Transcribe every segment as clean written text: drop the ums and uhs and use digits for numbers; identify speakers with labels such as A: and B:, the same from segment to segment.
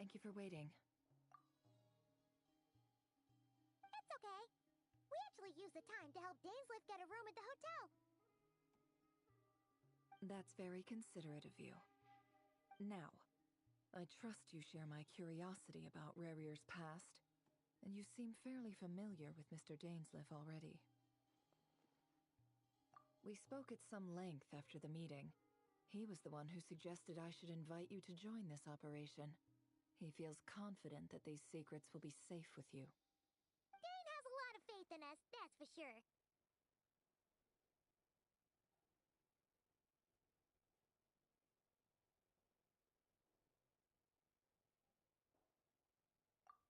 A: Thank you for waiting.
B: It's okay. We actually used the time to help Dainsliff get a room at the hotel.
A: That's very considerate of you. Now, I trust you share my curiosity about Rarier's past, and you seem fairly familiar with Mr. Dainsliff already. We spoke at some length after the meeting. He was the one who suggested I should invite you to join this operation. He feels confident that these secrets will be safe with you.
B: Dane has a lot of faith in us, that's for sure.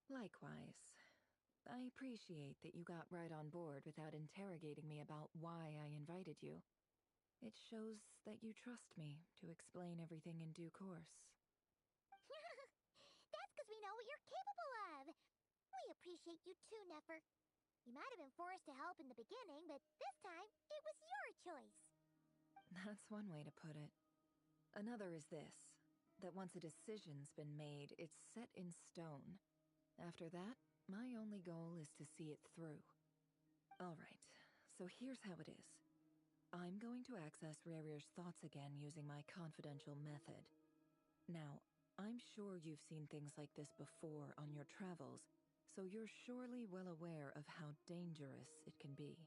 A: Likewise. I appreciate that you got right on board without interrogating me about why I invited you. It shows that you trust me to explain everything in due course.
B: That's because we know what you're capable of. We appreciate you too, Nefer. You might have been forced to help in the beginning, but this time, it was your choice.
A: That's one way to put it. Another is this, that once a decision's been made, it's set in stone. After that, my only goal is to see it through. Alright, so here's how it is. I'm going to access Rarier's thoughts again using my confidential method. Now, I'm sure you've seen things like this before on your travels, so you're surely well aware of how dangerous it can be.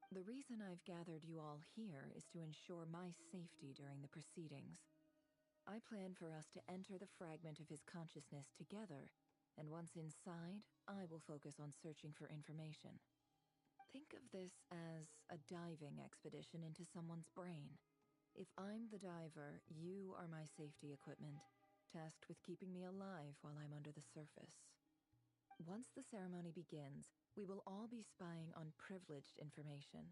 A: The reason I've gathered you all here is to ensure my safety during the proceedings. I plan for us to enter the fragment of his consciousness together, and once inside, I will focus on searching for information. Think of this as a diving expedition into someone's brain. If I'm the diver, you are my safety equipment, tasked with keeping me alive while I'm under the surface. Once the ceremony begins, we will all be spying on privileged information.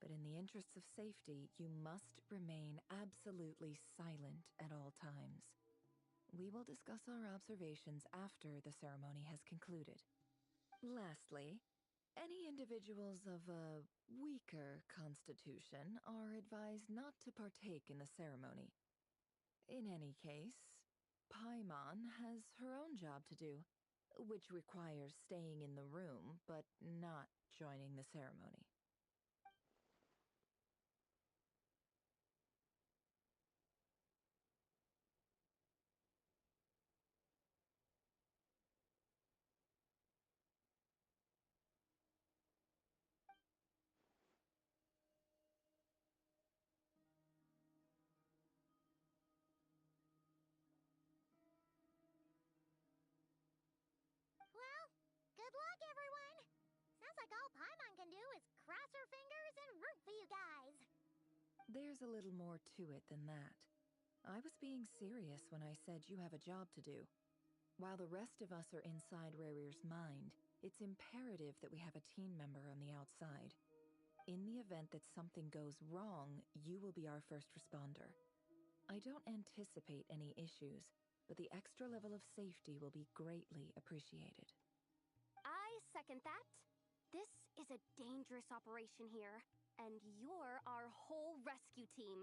A: But in the interests of safety, you must remain absolutely silent at all times. We will discuss our observations after the ceremony has concluded. Lastly, any individuals of a weaker constitution are advised not to partake in the ceremony. In any case, Paimon has her own job to do, which requires staying in the room but not joining the ceremony.
B: Well, good luck, everyone. Sounds like all Paimon can do is cross her fingers and root for you guys.
A: There's a little more to it than that. I was being serious when I said you have a job to do. While the rest of us are inside Rarier's mind, it's imperative that we have a team member on the outside. In the event that something goes wrong, you will be our first responder. I don't anticipate any issues, but the extra level of safety will be greatly appreciated.
C: I second that. This is a dangerous operation here, and you're our whole rescue team.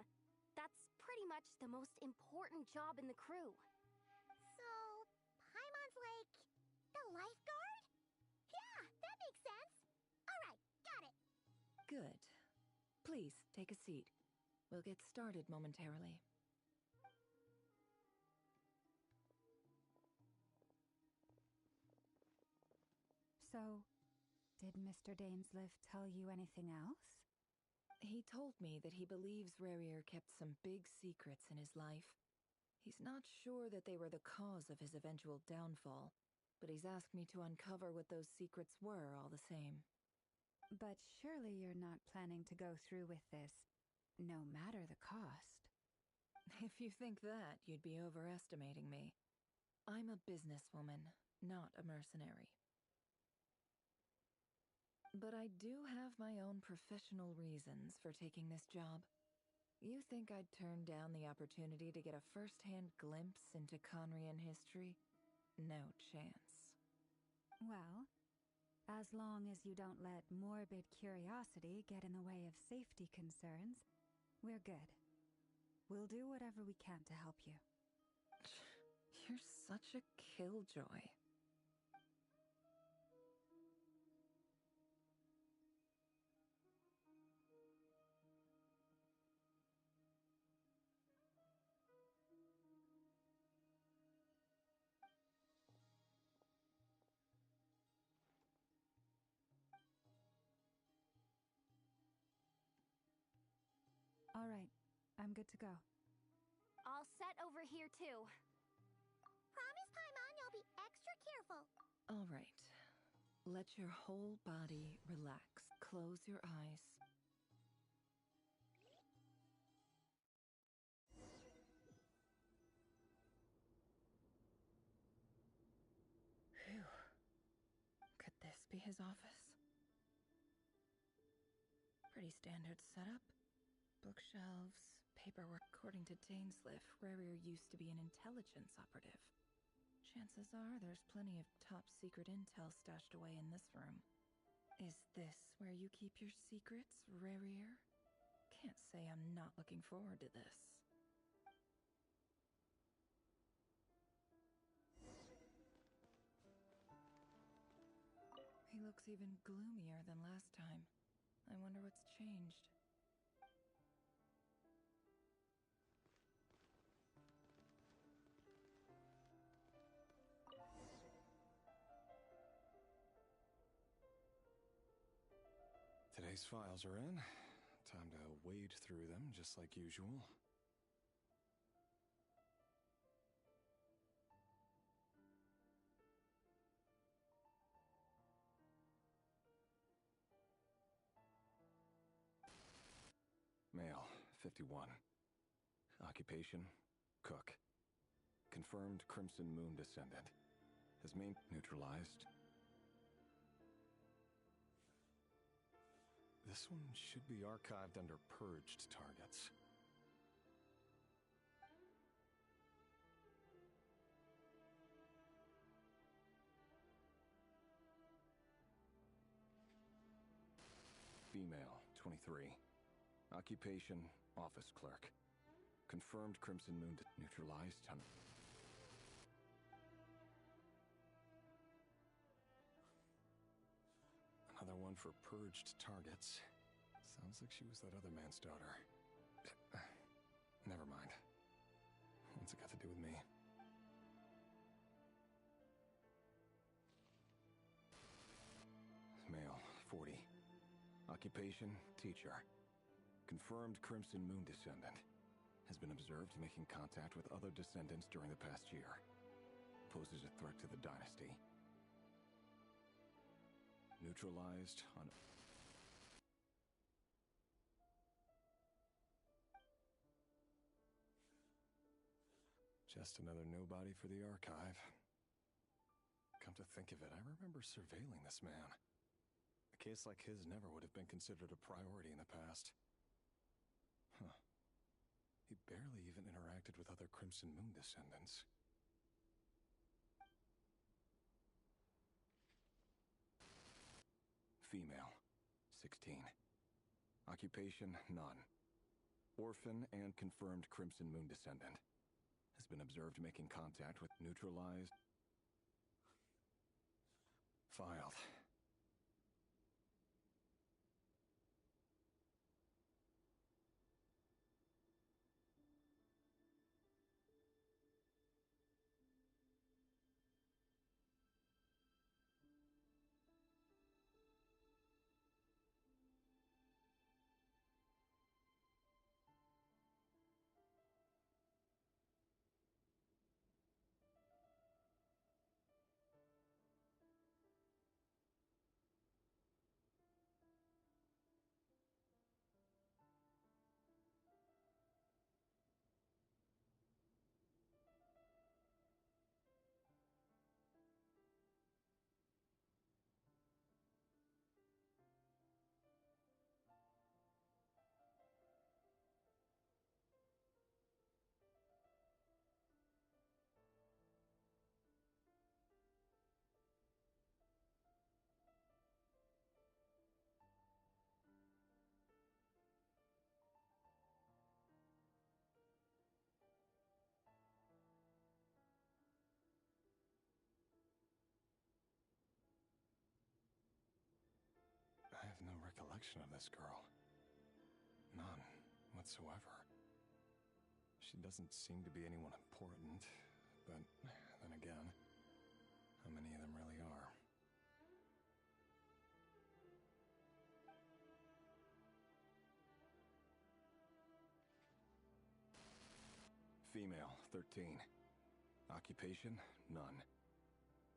C: That's pretty much the most important job in the crew.
B: So, Paimon's like the lifeguard? Yeah, that makes sense. All right, got it.
A: Good. Please, take a seat. We'll get started momentarily.
D: So, did Mr. Dainsliff tell you anything else?
A: He told me that he believes Rarier kept some big secrets in his life. He's not sure that they were the cause of his eventual downfall, but he's asked me to uncover what those secrets were all the same.
D: But surely you're not planning to go through with this, no matter the cost.
A: If you think that, you'd be overestimating me. I'm a businesswoman, not a mercenary. But I do have my own professional reasons for taking this job. You think I'd turn down the opportunity to get a first-hand glimpse into Conrian history? No chance.
D: Well, as long as you don't let morbid curiosity get in the way of safety concerns, we're good. We'll do whatever we can to help you.
A: You're such a killjoy.
D: All right, I'm good to go.
C: All set over here, too.
B: Promise, Paimon, you'll be extra careful.
A: All right. Let your whole body relax. Close your eyes. Phew. Could this be his office? Pretty standard setup. Bookshelves, paperwork. According to Dainsliff, Rarier used to be an intelligence operative. Chances are there's plenty of top-secret intel stashed away in this room. Is this where you keep your secrets, Rarier? Can't say I'm not looking forward to this. He looks even gloomier than last time. I wonder what's changed.
E: Today's files are in. Time to wade through them, just like usual. Male, 51. Occupation, cook. Confirmed Crimson Moon descendant. His main neutralized. This one should be archived under purged targets. Female, 23. Occupation, office clerk. Confirmed Crimson Moon neutralized. Another one for purged targets. Sounds like she was that other man's daughter. Never mind. What's it got to do with me? Male, 40. Occupation, teacher. Confirmed Crimson Moon descendant. Has been observed making contact with other descendants during the past year. Poses a threat to the dynasty. Neutralized on... Just another nobody for the archive. Come to think of it, I remember surveilling this man. A case like his never would have been considered a priority in the past. Huh. He barely even interacted with other Crimson Moon descendants. Female, 16. Occupation, none. Orphan and confirmed Crimson Moon descendant. Has been observed making contact with neutralized... Filed. recollection of this girl. None whatsoever. She doesn't seem to be anyone important, but then again, how many of them really are? Female, 13. Occupation, none.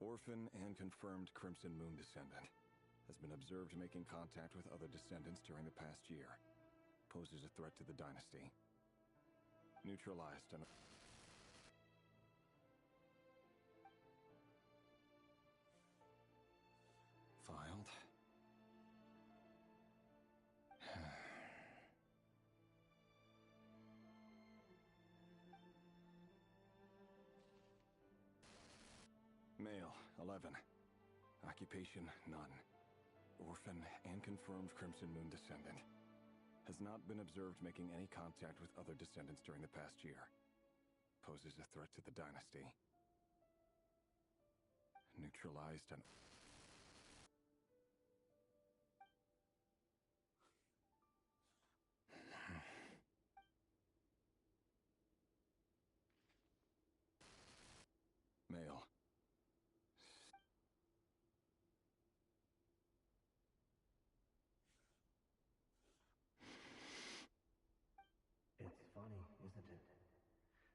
E: Orphan and confirmed Crimson Moon descendant. Has been observed making contact with other descendants during the past year. Poses a threat to the dynasty. Neutralized and... Filed. Male, 11. Occupation, none. Orphan and confirmed Crimson Moon descendant. Has not been observed making any contact with other descendants during the past year. Poses a threat to the dynasty. Neutralized and... Male.
F: It's funny, isn't it?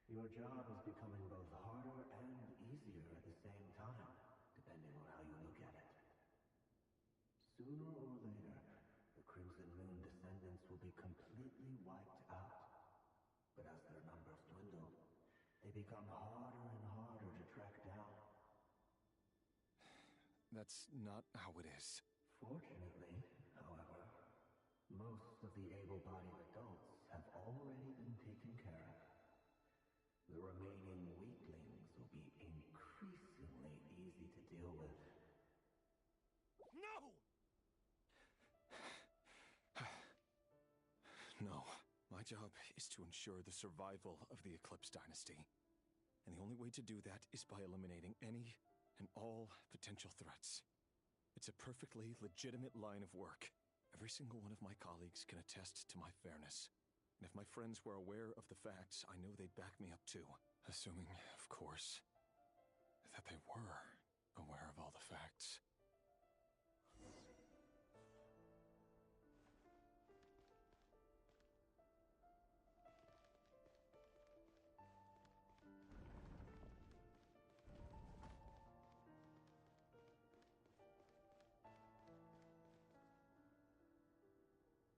F: Your job is becoming both harder and easier at the same time, depending on how you look at it. Sooner or later, the Crimson Moon descendants will be completely wiped out. But as their numbers dwindle, they become harder and harder to track down.
E: That's not how it is.
F: Fortunately, however, most of the able-bodied adults have already been taken care of. The remaining weaklings will be increasingly easy to deal with.
E: No! No. My job is to ensure the survival of the Eclipse Dynasty. And the only way to do that is by eliminating any and all potential threats. It's a perfectly legitimate line of work. Every single one of my colleagues can attest to my fairness. And if my friends were aware of the facts, I know they'd back me up too. Assuming, of course, that they were aware of all the facts.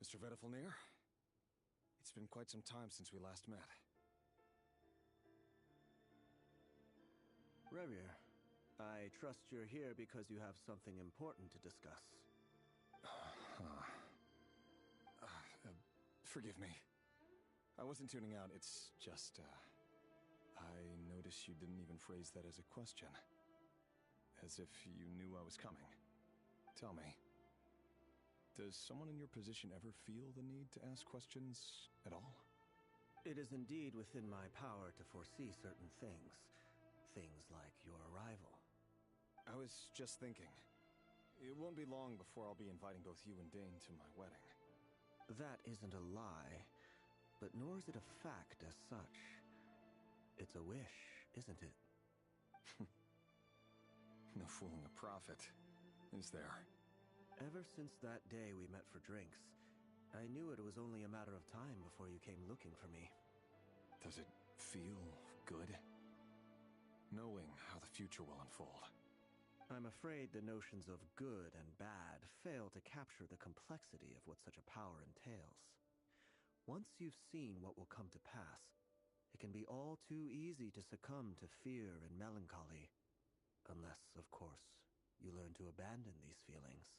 E: Mr. Vedifalnir, it's been quite some time since we last met.
F: Revir, I trust you're here because you have something important to discuss.
E: Forgive me. I wasn't tuning out, it's just, I noticed you didn't even phrase that as a question. As if you knew I was coming. Tell me, does someone in your position ever feel the need to ask questions at all?
F: It is indeed within my power to foresee certain things. Things like your arrival.
E: I was just thinking. It won't be long before I'll be inviting both you and Dane to my wedding.
F: That isn't a lie, but nor is it a fact as such. It's a wish, isn't it?
E: No fooling a prophet, is there?
F: Ever since that day we met for drinks, I knew it was only a matter of time before you came looking for me.
E: Does it feel good? Knowing how the future will unfold.
F: I'm afraid the notions of good and bad fail to capture the complexity of what such a power entails. Once you've seen what will come to pass, it can be all too easy to succumb to fear and melancholy. Unless, of course, you learn to abandon these feelings.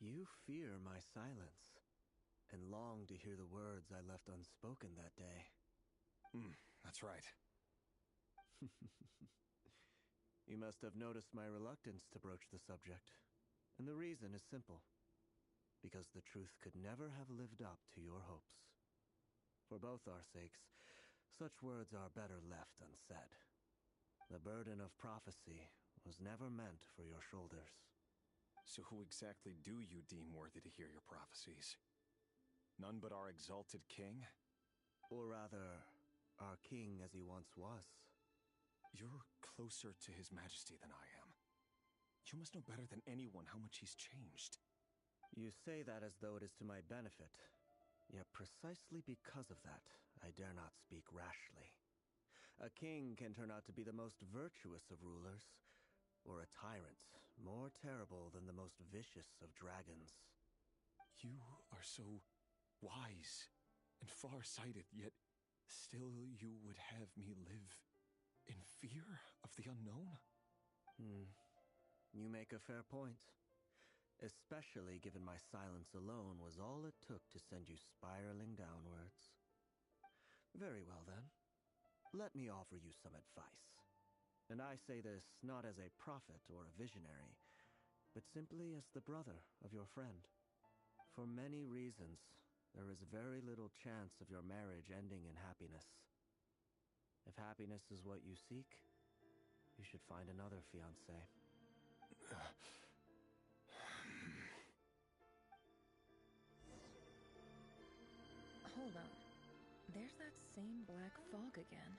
F: You fear my silence, and long to hear the words I left unspoken that day.
E: That's right.
F: You must have noticed my reluctance to broach the subject, and the reason is simple. Because the truth could never have lived up to your hopes. For both our sakes, such words are better left unsaid. The burden of prophecy was never meant for your shoulders.
E: So who exactly do you deem worthy to hear your prophecies? None but our exalted king?
F: Or rather, our king as he once was.
E: You're closer to his majesty than I am. You must know better than anyone how much he's changed.
F: You say that as though it is to my benefit. Yet precisely because of that, I dare not speak rashly. A king can turn out to be the most virtuous of rulers, or a tyrant more terrible than the most vicious of dragons.
E: You are so wise and far-sighted, yet still you would have me live in fear of the unknown?
F: You make a fair point. Especially given my silence alone was all it took to send you spiraling downwards. Very well then. Let me offer you some advice. And I say this not as a prophet or a visionary, but simply as the brother of your friend. For many reasons, there is very little chance of your marriage ending in happiness. If happiness is what you seek, you should find another fiancé.
A: Hold on. There's that same black fog again.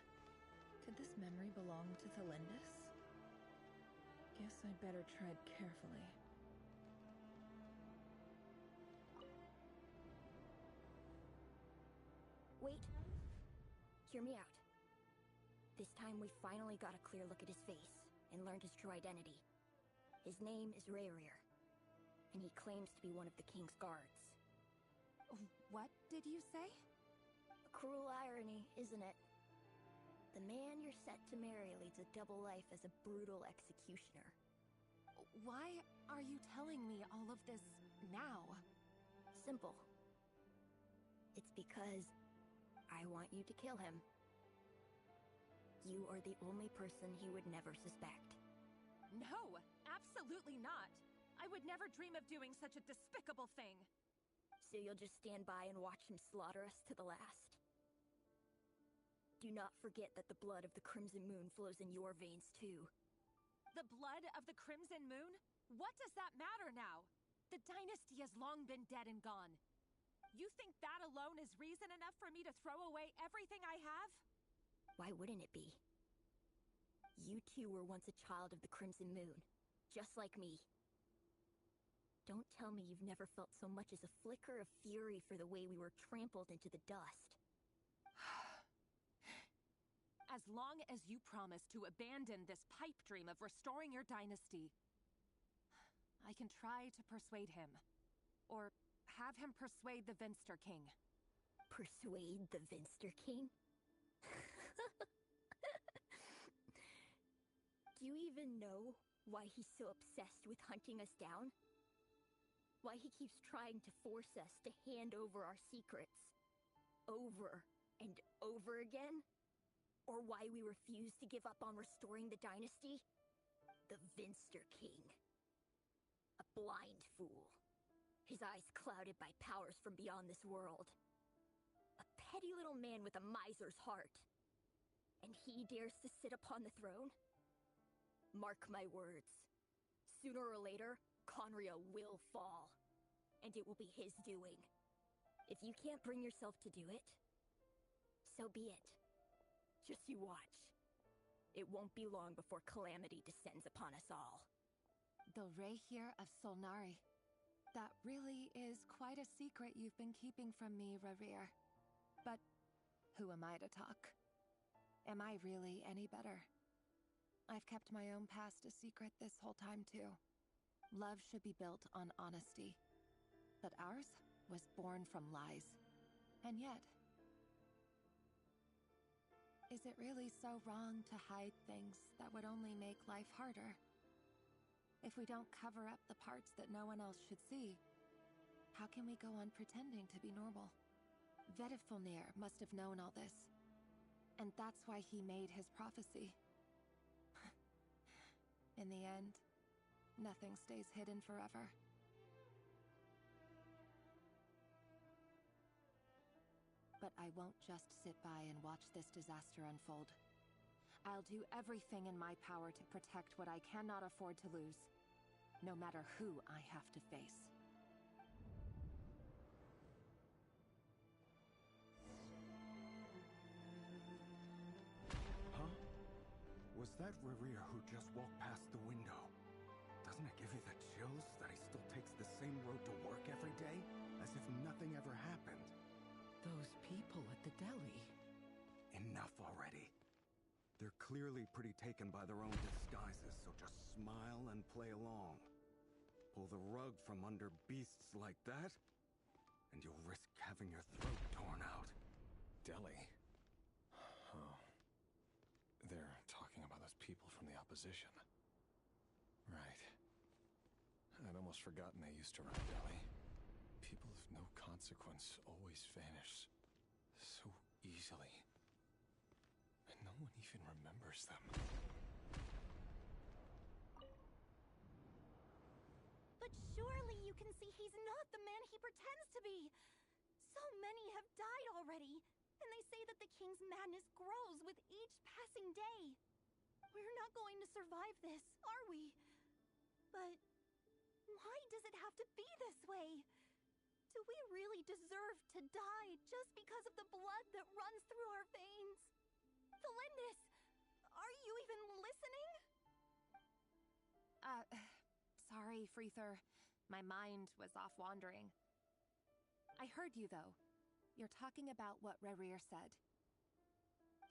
A: Could this memory belong to Thelindis? Guess I'd better tread carefully.
G: Wait. Hear me out. This time we finally got a clear look at his face and learned his true identity. His name is Rayrir, and he claims to be one of the king's guards.
C: What did you say?
G: A cruel irony, isn't it? The man you're set to marry leads a double life as a brutal executioner.
C: Why are you telling me all of this now?
G: Simple. It's because I want you to kill him. You are the only person he would never suspect.
C: No, absolutely not. I would never dream of doing such a despicable thing.
G: So you'll just stand by and watch him slaughter us to the last? Do not forget that the blood of the Crimson Moon flows in your veins too.
C: The blood of the Crimson Moon? What does that matter now? The dynasty has long been dead and gone. You think that alone is reason enough for me to throw away everything I have?
G: Why wouldn't it be? You two were once a child of the Crimson Moon, just like me. Don't tell me you've never felt so much as a flicker of fury for the way we were trampled into the dust.
C: As long as you promise to abandon this pipe dream of restoring your dynasty, I can try to persuade him. Or have him persuade the Vinster King.
G: Persuade the Vinster King? Do you even know why he's so obsessed with hunting us down? Why he keeps trying to force us to hand over our secrets over and over again? Or why we refuse to give up on restoring the dynasty? The Vinster King. A blind fool. His eyes clouded by powers from beyond this world. A petty little man with a miser's heart. And he dares to sit upon the throne? Mark my words. Sooner or later, Conria will fall. And it will be his doing. If you can't bring yourself to do it, so be it. Just you watch. It won't be long before calamity descends upon us all.
C: The Rayrir of Solnari. That really is quite a secret you've been keeping from me, Rayrir. But who am I to talk? Am I really any better? I've kept my own past a secret this whole time, too. Love should be built on honesty. But ours was born from lies. And yet, is it really so wrong to hide things that would only make life harder? If we don't cover up the parts that no one else should see, how can we go on pretending to be normal? Vedifulnir must have known all this. And that's why he made his prophecy. In the end, nothing stays hidden forever. But I won't just sit by and watch this disaster unfold.
H: I'll do everything in my power to protect what I cannot afford to lose, no matter who I have to face.
I: Huh? Was that Rerir who just walked past the window? Doesn't it give you the chills that he still takes the same road to work every day, as if nothing ever happened?
J: Those people at the deli.
I: Enough already. They're clearly pretty taken by their own disguises, so just smile and play along. Pull the rug from under beasts like that, and you'll risk having your throat torn out.
E: Delhi? Oh. They're talking about those people from the opposition. Right. I'd almost forgotten they used to run Delhi. People of no consequence always vanish so easily. And no one even remembers them.
C: But surely you can see he's not the man he pretends to be. So many have died already, and they say that the king's madness grows with each passing day. We're not going to survive this, are we? But why does it have to be this way? Do we really deserve to die just because of the blood that runs through our veins? Felindis, are you even listening?
H: Sorry, Freether. My mind was off wandering. I heard you, though. You're talking about what Rerir said.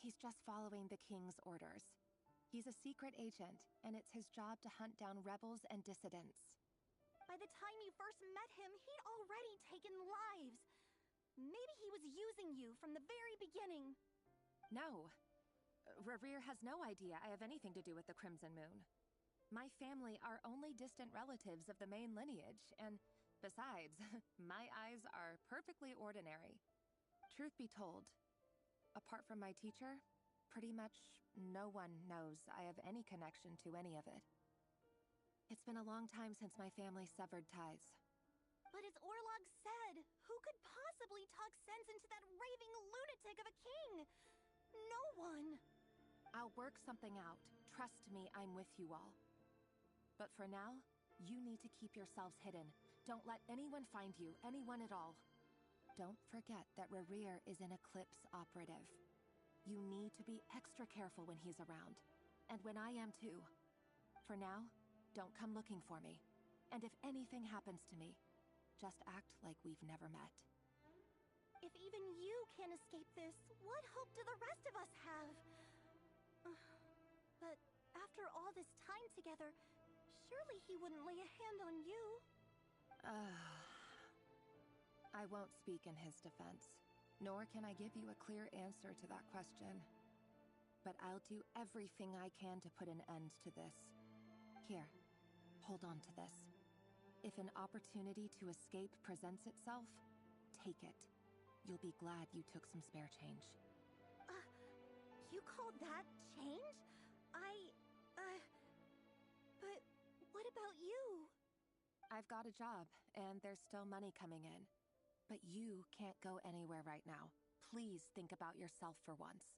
H: He's just following the king's orders. He's a secret agent, and it's his job to hunt down rebels and dissidents.
C: By the time you first met him, he'd already taken lives. Maybe he was using you from the very beginning.
H: No. Rerir has no idea I have anything to do with the Crimson Moon. My family are only distant relatives of the main lineage, and besides, my eyes are perfectly ordinary. Truth be told, apart from my teacher, pretty much no one knows I have any connection to any of it. It's been a long time since my family severed ties.
C: But as Orlog said, who could possibly talk sense into that raving lunatic of a king? No one.
H: I'll work something out. Trust me, I'm with you all. But for now, you need to keep yourselves hidden. Don't let anyone find you, anyone at all. Don't forget that Rerir is an Eclipse operative. You need to be extra careful when he's around. And when I am too. For now, don't come looking for me. And if anything happens to me, just act like we've never met.
C: If even you can't escape this, what hope do the rest of us have? But after all this time together, surely he wouldn't lay a hand on you.
H: I won't speak in his defense, nor can I give you a clear answer to that question. But I'll do everything I can to put an end to this. Here, hold on to this. If an opportunity to escape presents itself, take it. You'll be glad you took some spare change.
C: You call that change? But what about you?
H: I've got a job, and there's still money coming in. But you can't go anywhere right now. Please think about yourself for once.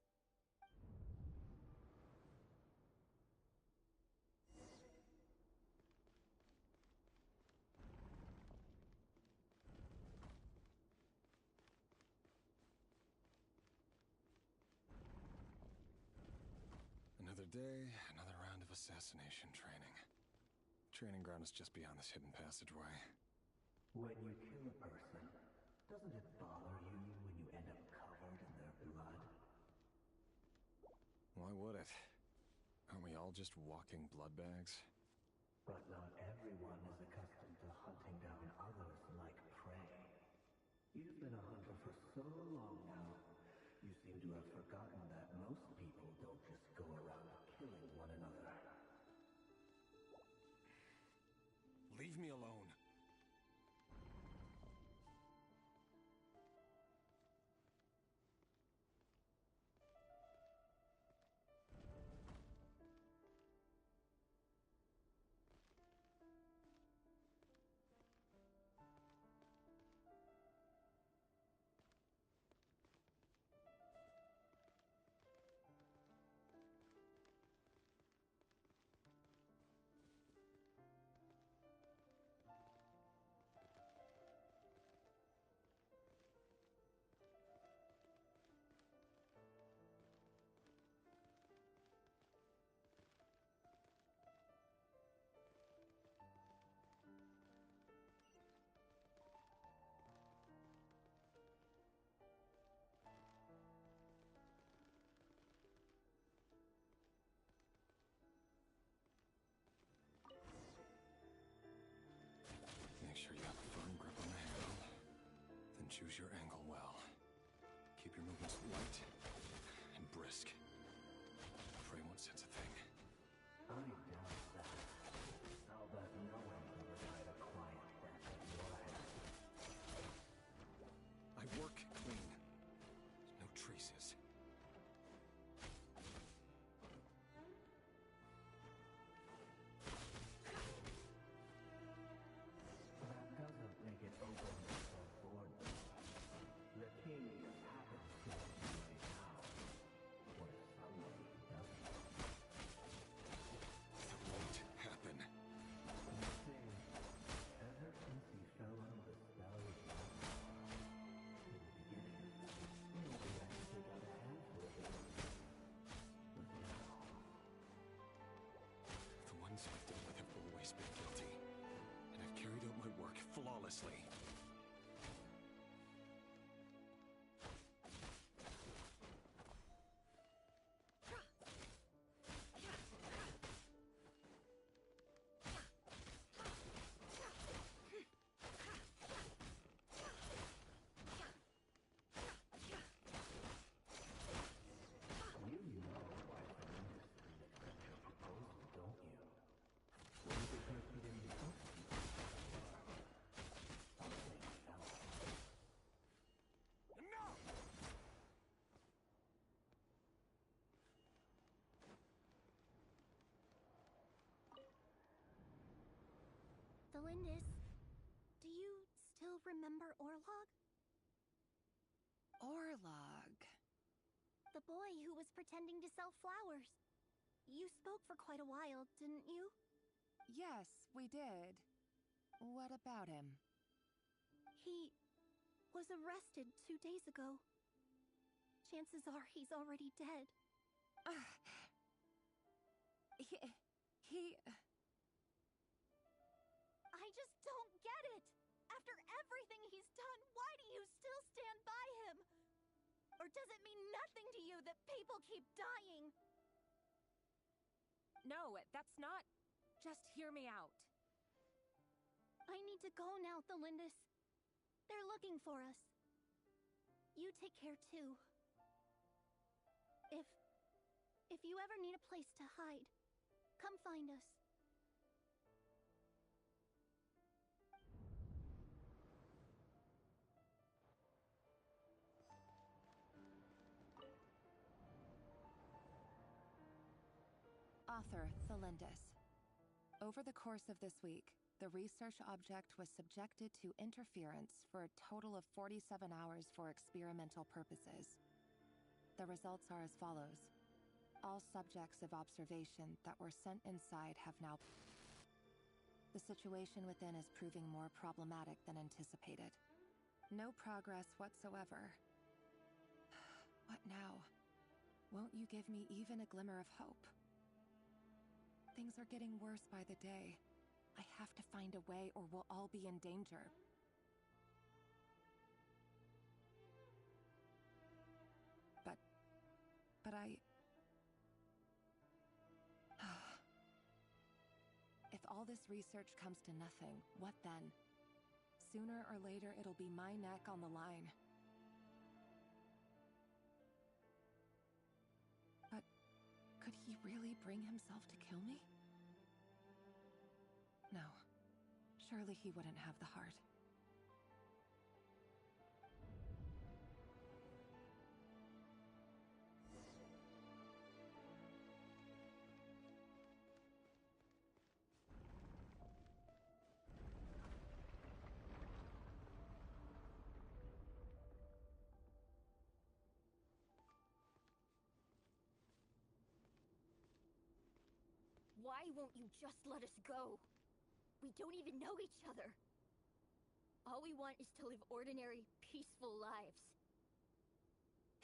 E: Another day, another round of assassination training. Training ground is just beyond this hidden passageway.
F: When you kill a person, doesn't it bother you when you end up covered in their blood?
E: Why would it? Aren't we all just walking blood bags?
F: But not everyone is accustomed to hunting down others like prey. You've been a hunter for so long now, you seem to have forgotten that most people don't just go around killing one another.
E: Leave me alone. Choose your angle well. Keep your movements light and brisk. Prey won't sense a thing.
F: I doubt that. I'll bet no one can provide a quiet death at your hand.
E: I work clean. No traces.
F: That doesn't make it open for boredom. The king just happens to be right now. What if somebody doesn't?
E: It won't happen.
F: You see, ever since he fell under the spell of darkness, in the beginning, he only had to take out a handful of it. But now,
E: The ones I've dealt with have always been guilty, and I've carried out my work flawlessly.
F: you know why Fernandez didn't accept your proposal, don't you? Was it because he didn't trust you? Something else.
E: Enough!
C: Thelindis, do you still remember Orlog?
H: Orlog.
C: The boy who was pretending to sell flowers. You spoke for quite a while, didn't you?
H: Yes, we did. What about him?
C: He was arrested 2 days ago. Chances are he's already dead.
H: He...
C: I just don't get it! After everything he's done, why do you still stand by him? Or does it mean nothing to you that people keep dying?
H: No, that's not... Just hear me out.
C: I need to go now, Thelindis. They're looking for us. You take care too. If you ever need a place to hide, come find us.
H: Author Thelindis. Over the course of this week, the research object was subjected to interference for a total of 47 hours for experimental purposes. The results are as follows. All subjects of observation that were sent inside have now... The situation within is proving more problematic than anticipated. No progress whatsoever. What now? Won't you give me even a glimmer of hope? Things are getting worse by the day. I have to find a way or we'll all be in danger. But I... If all this research comes to nothing, what then? Sooner or later, it'll be my neck on the line. But could he really bring himself to kill me? No. Surely he wouldn't have the heart.
G: Why won't you just let us go? We don't even know each other. All we want is to live ordinary, peaceful lives.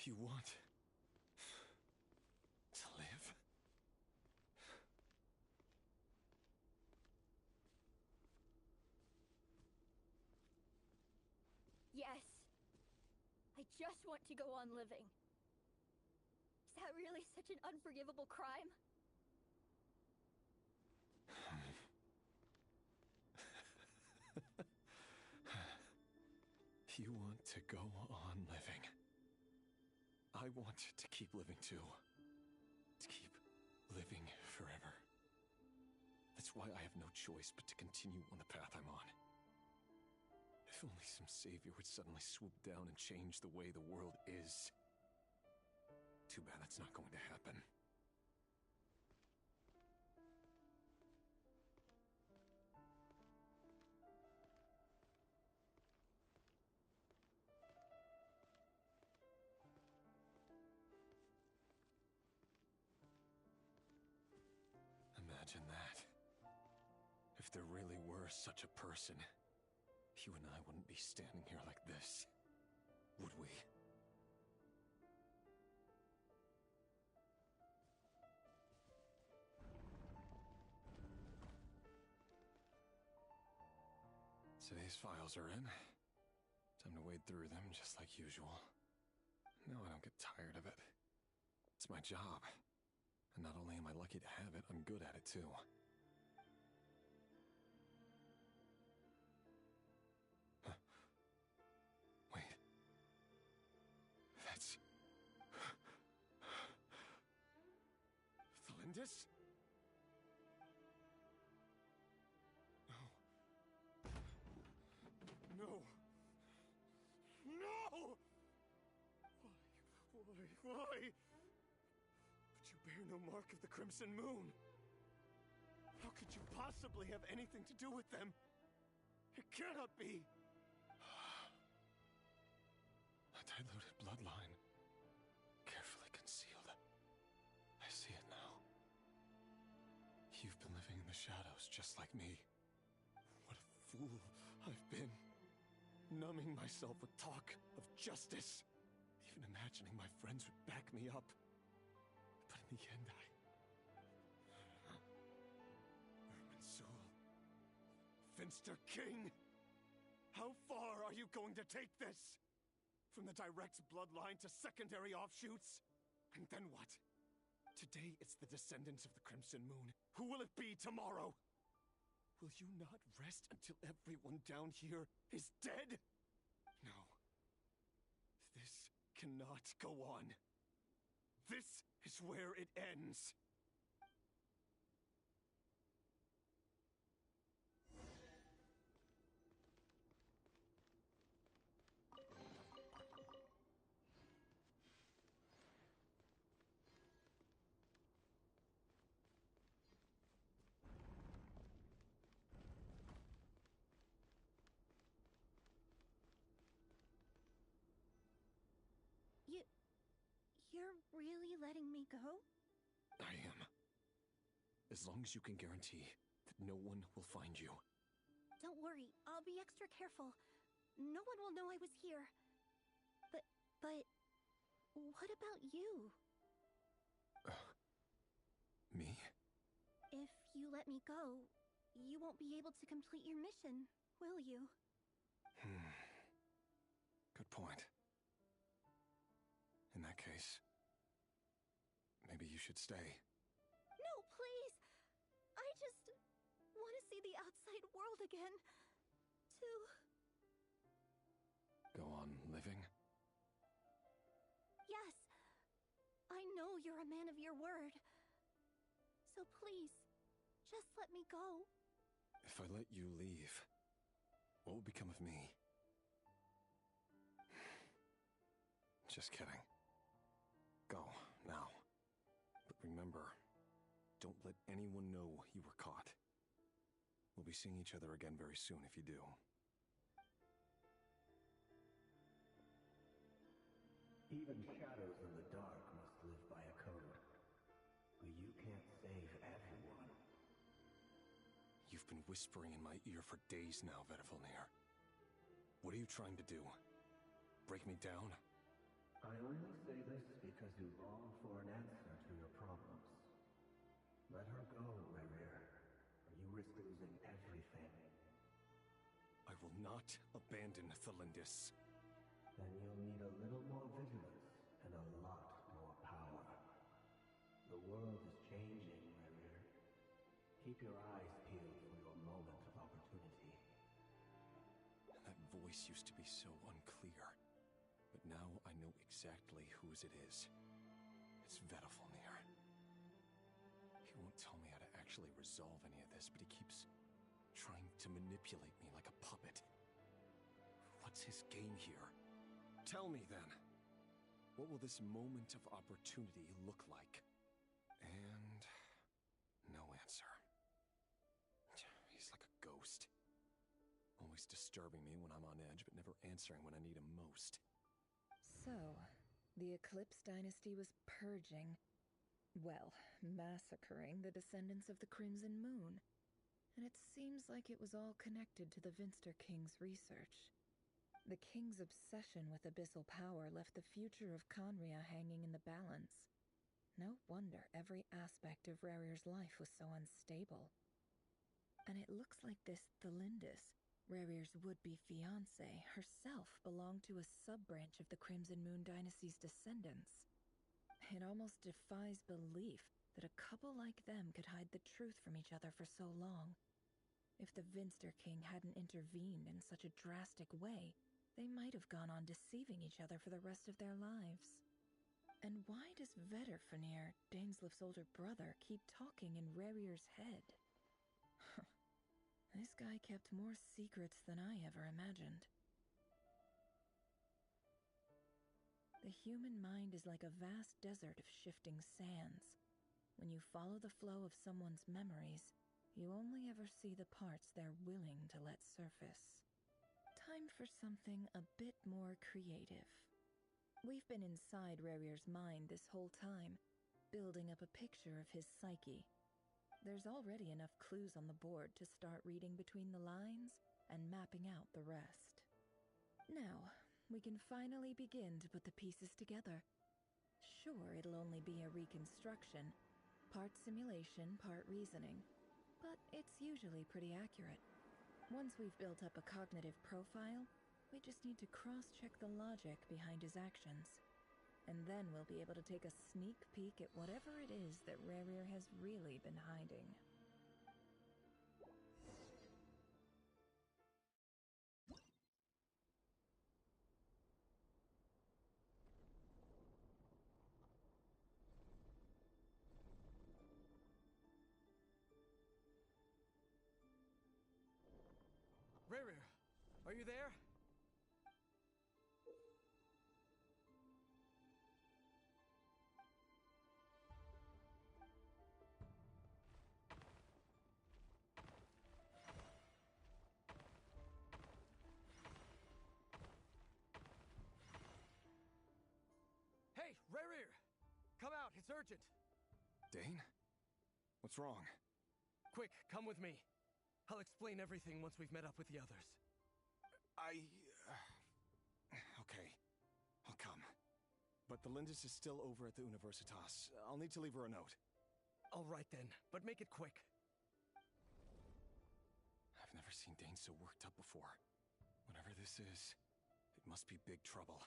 E: You want to live?
G: Yes. I just want to go on living. Is that really such an unforgivable crime?
E: You want to go on living. I want to keep living too. To keep living forever. That's why I have no choice but to continue on the path I'm on. If only some savior would suddenly swoop down and change the way the world is. Too bad that's not going to happen. Imagine that. If there really were such a person, you and I wouldn't be standing here like this, would we? Today's files are in. Time to wade through them just like usual. No, I don't get tired of it. It's my job. And not only am I lucky to have it, I'm good at it too. Huh. Wait. That's... Thalindis? No. No! No! Why? But you bear no mark of the Crimson Moon. How could you possibly have anything to do with them? It cannot be. A diluted bloodline. Carefully concealed. I see it now. You've been living in the shadows just like me. What a fool I've been. Numbing myself with talk of justice. Even imagining my friends would back me up. But in the end, Irminsul. Finster King! How far are you going to take this? From the direct bloodline to secondary offshoots? And then what? Today it's the descendants of the Crimson Moon. Who will it be tomorrow? Will you not rest until everyone down here is dead? No. This cannot go on. This is where it ends.
B: You're really letting me go?
E: I am. As long as you can guarantee that no one will find you.
B: Don't worry, I'll be extra careful. No one will know I was here. But what about you?
E: Me?
B: If you let me go, you won't be able to complete your mission, will you?
E: Good point. In that case, maybe you should stay.
B: No, please! I just want to see the outside world again. To...
E: Go on living?
B: Yes. I know you're a man of your word. So please, just let me go.
E: If I let you leave, what will become of me? Just kidding. Go, now. But remember, don't let anyone know you were caught. We'll be seeing each other again very soon if you do.
F: Even shadows in the dark must live by a code. But you can't save everyone.
E: You've been whispering in my ear for days now, Vedavulnir. What are you trying to do? Break me down?
F: I only say this because you long for an answer to your problems. Let her go, Rerir, or you risk losing everything.
E: I will not abandon Thalindis.
F: Then you'll need a little more vigilance and a lot more power. The world is changing, Rerir. Keep your eyes peeled for your moment of opportunity.
E: That voice used to be so unclear. But now I know exactly whose it is. It's Vedalfonir. He won't tell me how to actually resolve any of this, but he keeps trying to manipulate me like a puppet. What's his game here? Tell me then. What will this moment of opportunity look like? And no answer. He's like a ghost. Always disturbing me when I'm on edge, but never answering when I need him most.
A: So, the Eclipse Dynasty was purging, well, massacring the descendants of the Crimson Moon. And it seems like it was all connected to the Vinster King's research. The King's obsession with abyssal power left the future of Conria hanging in the balance. No wonder every aspect of Rarir's life was so unstable. And it looks like this Thelindis, Rarir's would-be fiancée, herself belonged to a sub-branch of the Crimson Moon Dynasty's descendants. It almost defies belief that a couple like them could hide the truth from each other for so long. If the Vinster King hadn't intervened in such a drastic way, they might have gone on deceiving each other for the rest of their lives. And why does Vedalfonir, Daneslif's older brother, keep talking in Rarir's head? This guy kept more secrets than I ever imagined. The human mind is like a vast desert of shifting sands. When you follow the flow of someone's memories, you only ever see the parts they're willing to let surface. Time for something a bit more creative. We've been inside Rarir's mind this whole time, building up a picture of his psyche. There's already enough clues on the board to start reading between the lines and mapping out the rest. Now, we can finally begin to put the pieces together. Sure, it'll only be a reconstruction, part simulation, part reasoning, but it's usually pretty accurate. Once we've built up a cognitive profile, we just need to cross-check the logic behind his actions. And then we'll be able to take a sneak peek at whatever it is that Rarir has really been hiding.
K: Rarir, are you there? Hey, Rarir! Come out, it's urgent!
E: Dane? What's wrong?
K: Quick, come with me. I'll explain everything once we've met up with the others.
E: Okay. I'll come. But Thelindis is still over at the Universitas. I'll need to leave her a note.
K: All right then, but make it quick.
E: I've never seen Dane so worked up before. Whatever this is, it must be big trouble.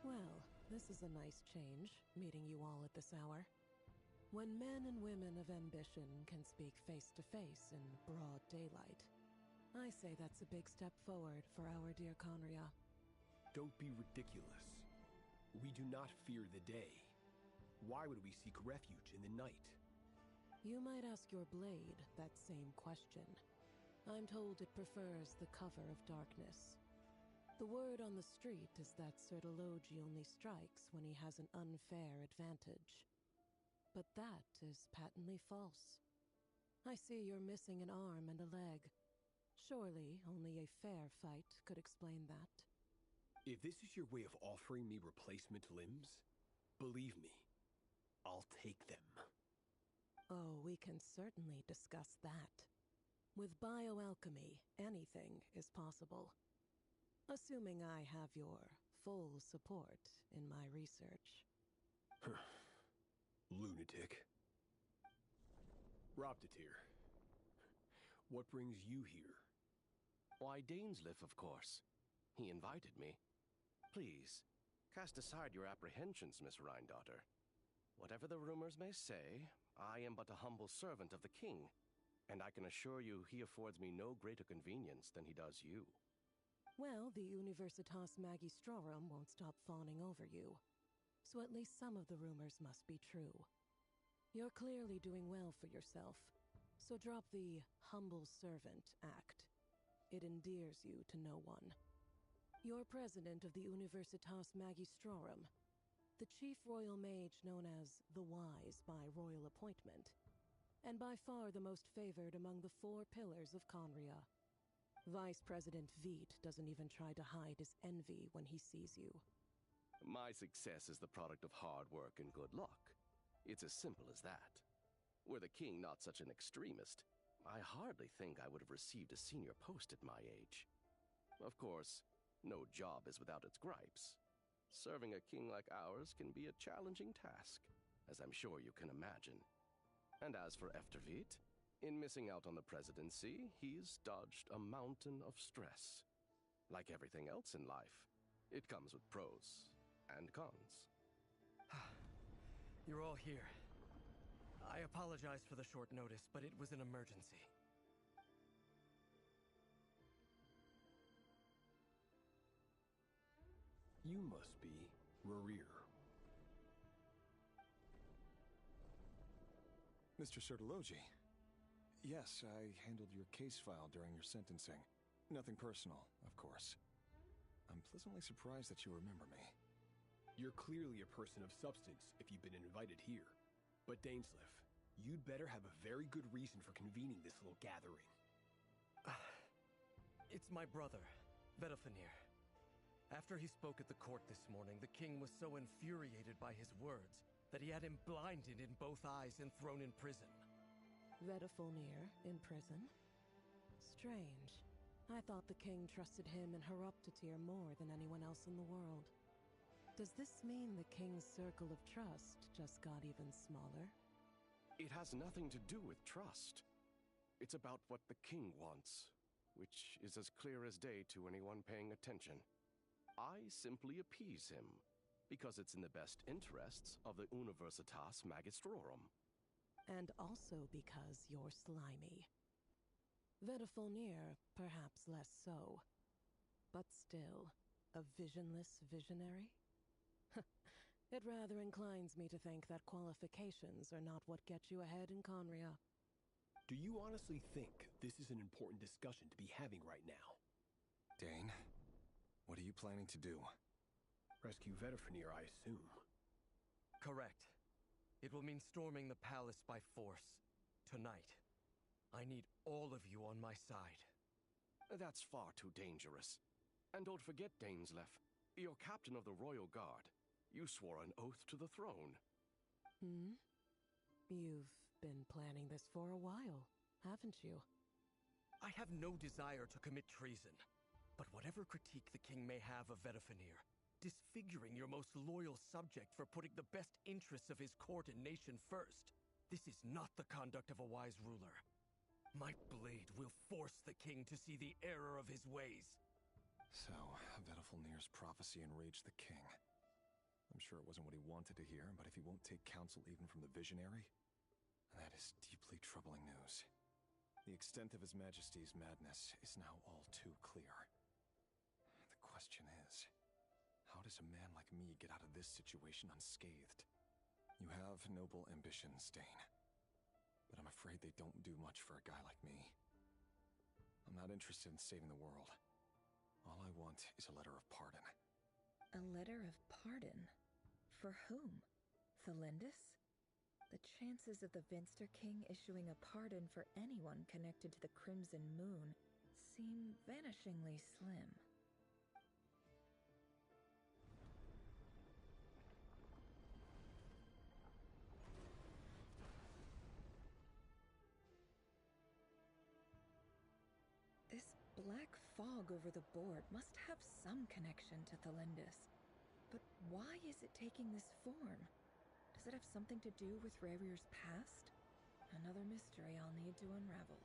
J: Well, this is a nice change, meeting you all at this hour. When men and women of ambition can speak face to face in broad daylight, I say that's a big step forward for our dear Conria.
L: Don't be ridiculous. We do not fear the day. Why would we seek refuge in the night?
J: You might ask your blade that same question. I'm told it prefers the cover of darkness. The word on the street is that Sir Delogi only strikes when he has an unfair advantage. But that is patently false. I see you're missing an arm and a leg. Surely only a fair fight could explain that.
L: If this is your way of offering me replacement limbs, believe me, I'll take them.
J: Oh, we can certainly discuss that. With bioalchemy, anything is possible. Assuming I have your full support in my research.
L: Lunatic. Robtoteer, what brings you here?
M: Why, Dainsleif, of course. He invited me. Please, cast aside your apprehensions, Miss Rhindaughter. Whatever the rumors may say, I am but a humble servant of the king, and I can assure you he affords me no greater convenience than he does you.
J: Well, the Universitas Magistrorum won't stop fawning over you, so at least some of the rumors must be true. You're clearly doing well for yourself, so drop the humble servant act. It endears you to no one. You're president of the Universitas Magistrorum, the chief royal mage known as the Wise by royal appointment, and by far the most favored among the 4 pillars of Conria. Vice President Veet doesn't even try to hide his envy when he sees you.
M: My success is the product of hard work and good luck. It's as simple as that. Were the king not such an extremist, I hardly think I would have received a senior post at my age. Of course, no job is without its gripes. Serving a king like ours can be a challenging task, as I'm sure you can imagine. And as for Efterveet, in missing out on the presidency, he's dodged a mountain of stress. Like everything else in life, it comes with pros and cons.
K: You're all here. I apologize for the short notice, but it was an emergency.
L: You must be Rerir.
E: Mr. Sertologi. Yes, I handled your case file during your sentencing. Nothing personal, of course. I'm pleasantly surprised that you remember me.
L: You're clearly a person of substance if you've been invited here. But Dainsleif, you'd better have a very good reason for convening this little gathering.
K: It's my brother, Vedafenir. After he spoke at the court this morning, the king was so infuriated by his words that he had him blinded in both eyes and thrown in prison.
J: Vedafenir in prison? Strange. I thought the king trusted him and Horoptotir more than anyone else in the world. Does this mean the king's circle of trust just got even smaller?
M: It has nothing to do with trust. It's about what the king wants, which is as clear as day to anyone paying attention. I simply appease him, because it's in the best interests of the Universitas Magistrorum.
J: And also because you're slimy. Vedafenir, perhaps less so. But still, a visionless visionary? It rather inclines me to think that qualifications are not what get you ahead in Conria.
L: Do you honestly think this is an important discussion to be having right now?
E: Dane, what are you planning to do?
L: Rescue Vedafenir, I assume.
K: Correct. It will mean storming the palace by force. Tonight. I need all of you on my side.
M: That's far too dangerous. And don't forget, Dainsleif, you're captain of the Royal Guard. You swore an oath to the throne.
J: You've been planning this for a while, haven't you?
K: I have no desire to commit treason. But whatever critique the king may have of Vedafenir, disfiguring your most loyal subject for putting the best interests of his court and nation first, this is not the conduct of a wise ruler. My blade will force the king to see the error of his ways.
E: So, Vedafenir's prophecy enraged the king. I'm sure it wasn't what he wanted to hear, but if he won't take counsel even from the visionary, that is deeply troubling news. The extent of His Majesty's madness is now all too clear. The question is, how does a man like me get out of this situation unscathed? You have noble ambitions, Dane, but I'm afraid they don't do much for a guy like me. I'm not interested in saving the world. All I want is a letter of pardon.
A: A letter of pardon? For whom? Thelindis? The chances of the Vinster King issuing a pardon for anyone connected to the Crimson Moon seem vanishingly slim. This black fog over the board must have some connection to Thelindis. But why is it taking this form? Does it have something to do with Ravir's past? Another mystery I'll need to unravel.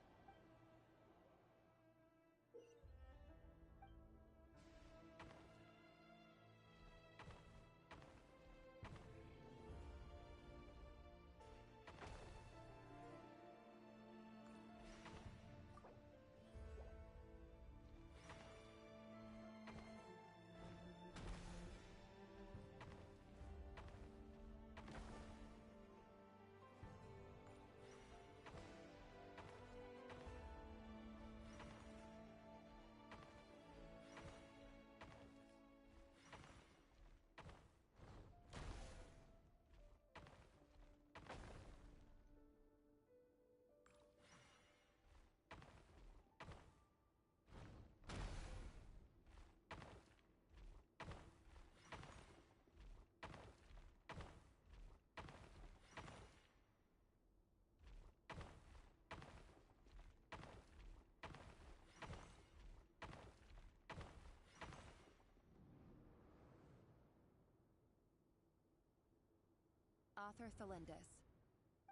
H: Author Thelindis.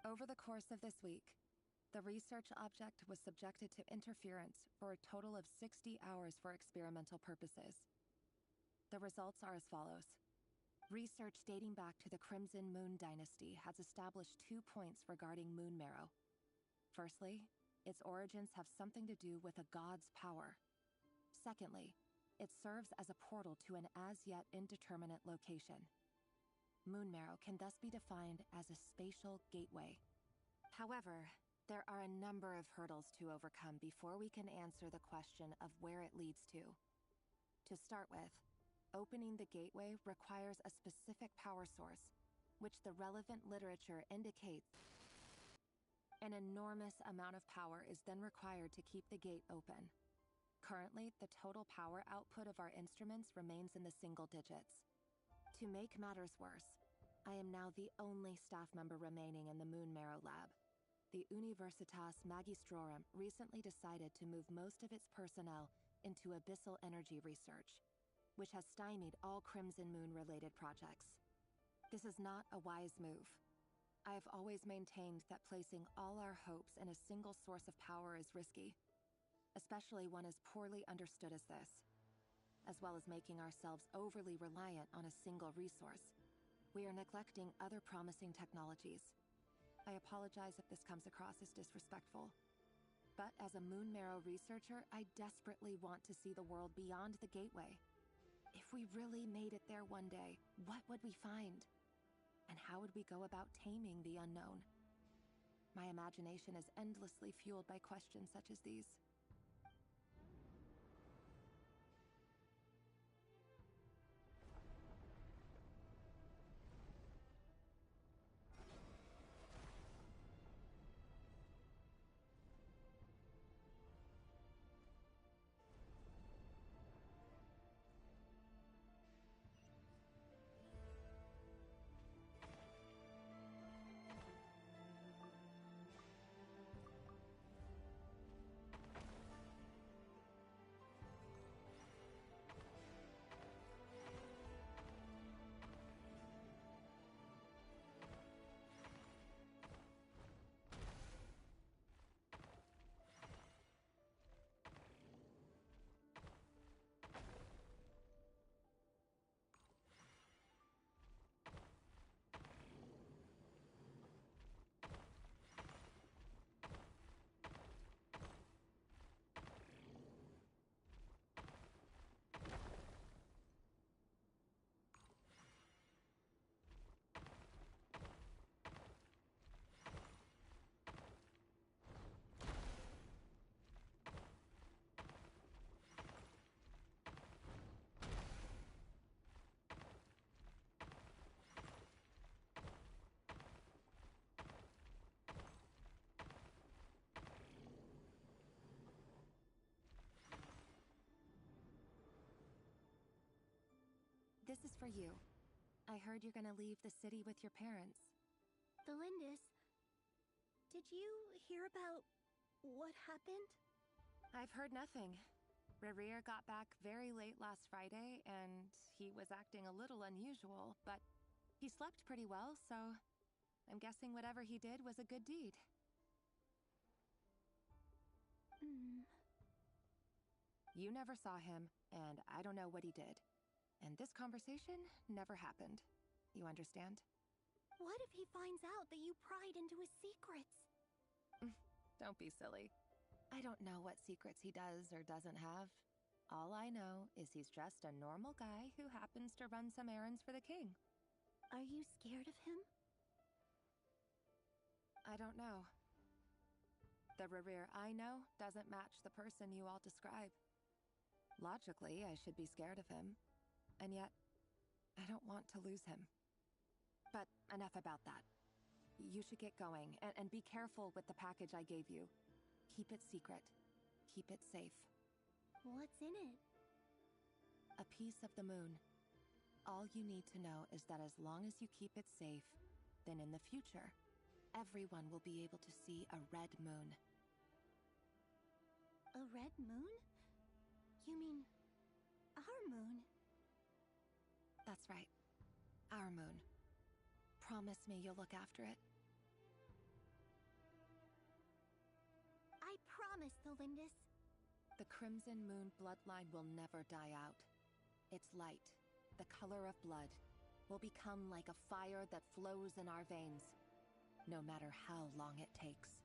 H: Over the course of this week, the research object was subjected to interference for a total of 60 hours for experimental purposes. The results are as follows. Research dating back to the Crimson Moon Dynasty has established 2 points regarding moon marrow. Firstly, its origins have something to do with a god's power. Secondly, it serves as a portal to an as-yet indeterminate location. Moon marrow can thus be defined as a spatial gateway. However, there are a number of hurdles to overcome before we can answer the question of where it leads to. To start with, opening the gateway requires a specific power source, which the relevant literature indicates. An enormous amount of power is then required to keep the gate open. Currently, the total power output of our instruments remains in the single digits. To make matters worse, I am now the only staff member remaining in the Moon Marrow Lab. The Universitas Magistrorum recently decided to move most of its personnel into abyssal energy research, which has stymied all Crimson Moon-related projects. This is not a wise move. I have always maintained that placing all our hopes in a single source of power is risky, especially one as poorly understood as this, as well as making ourselves overly reliant on a single resource. We are neglecting other promising technologies. I apologize if this comes across as disrespectful. But as a Moon Marrow researcher, I desperately want to see the world beyond the gateway. If we really made it there one day, what would we find? And how would we go about taming the unknown? My imagination is endlessly fueled by questions such as these. This is for you. I heard you're gonna leave the city with your parents.
G: The Lindis. Did you hear about what happened?
H: I've heard nothing. Rerir got back very late last Friday, and he was acting a little unusual, but he slept pretty well, so I'm guessing whatever he did was a good deed. You never saw him, and I don't know what he did. And this conversation never happened. You understand?
C: What if he finds out that you pried into his secrets?
H: Don't be silly. I don't know what secrets he does or doesn't have. All I know is he's just a normal guy who happens to run some errands for the king.
C: Are you scared of him?
H: I don't know. The Rerir I know doesn't match the person you all describe. Logically, I should be scared of him. And yet, I don't want to lose him. But enough about that. You should get going, and be careful with the package I gave you. Keep it secret. Keep it safe.
C: What's in it?
H: A piece of the moon. All you need to know is that as long as you keep it safe, then in the future, everyone will be able to see a red moon.
C: A red moon? You mean our moon?
H: That's right. Our moon. Promise me you'll look after it.
B: I promise, the Lindis.
H: The Crimson Moon bloodline will never die out. Its light, the color of blood, will become like a fire that flows in our veins, no matter how long it takes.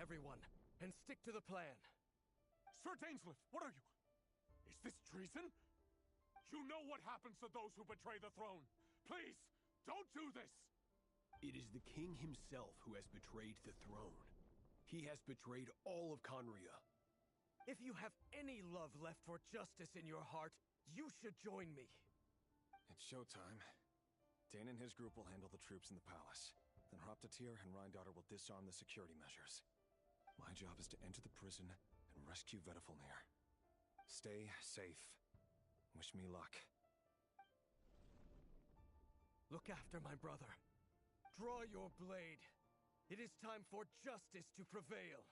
K: everyone, and stick to the plan.
N: Sir Dainsleif, what are you? Is this treason? You know what happens to those who betray the throne. Please, don't do this!
L: It is the king himself who has betrayed the throne. He has betrayed all of Conria.
K: If you have any love left for justice in your heart, you should join me.
E: It's showtime. Dane and his group will handle the troops in the palace. Then Hraptatir and Rheindater will disarm the security measures. My job is to enter the prison and rescue Vedifalnir. Stay safe. Wish me luck.
K: Look after my brother. Draw your blade. It is time for justice to prevail.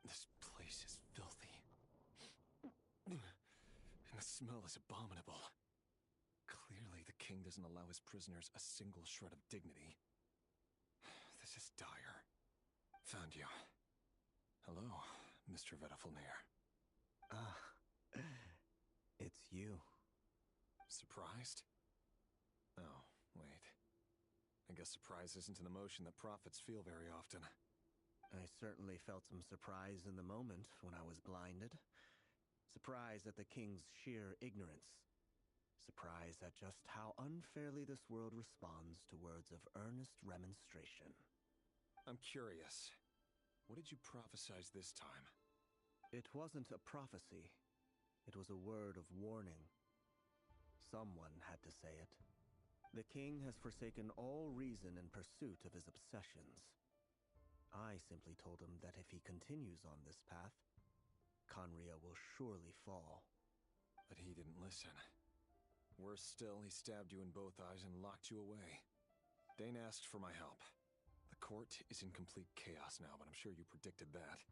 E: This place is filthy. And the smell is abominable. Clearly, the king doesn't allow his prisoners a single shred of dignity. This is dire. Found you. Hello, Mr. Vedifalnir.
F: It's you.
E: Surprised? Oh, wait. I guess surprise isn't an emotion that prophets feel very often.
F: I certainly felt some surprise in the moment when I was blinded. Surprise at the king's sheer ignorance. Surprise at just how unfairly this world responds to words of earnest remonstration.
E: I'm curious. What did you prophesize this time?
F: It wasn't a prophecy. It was a word of warning. Someone had to say it. The king has forsaken all reason in pursuit of his obsessions. I simply told him that if he continues on this path, Conria will surely fall.
E: But he didn't listen. Worse still, he stabbed you in both eyes and locked you away. Dane asked for my help. The court is in complete chaos now, but I'm sure you predicted that.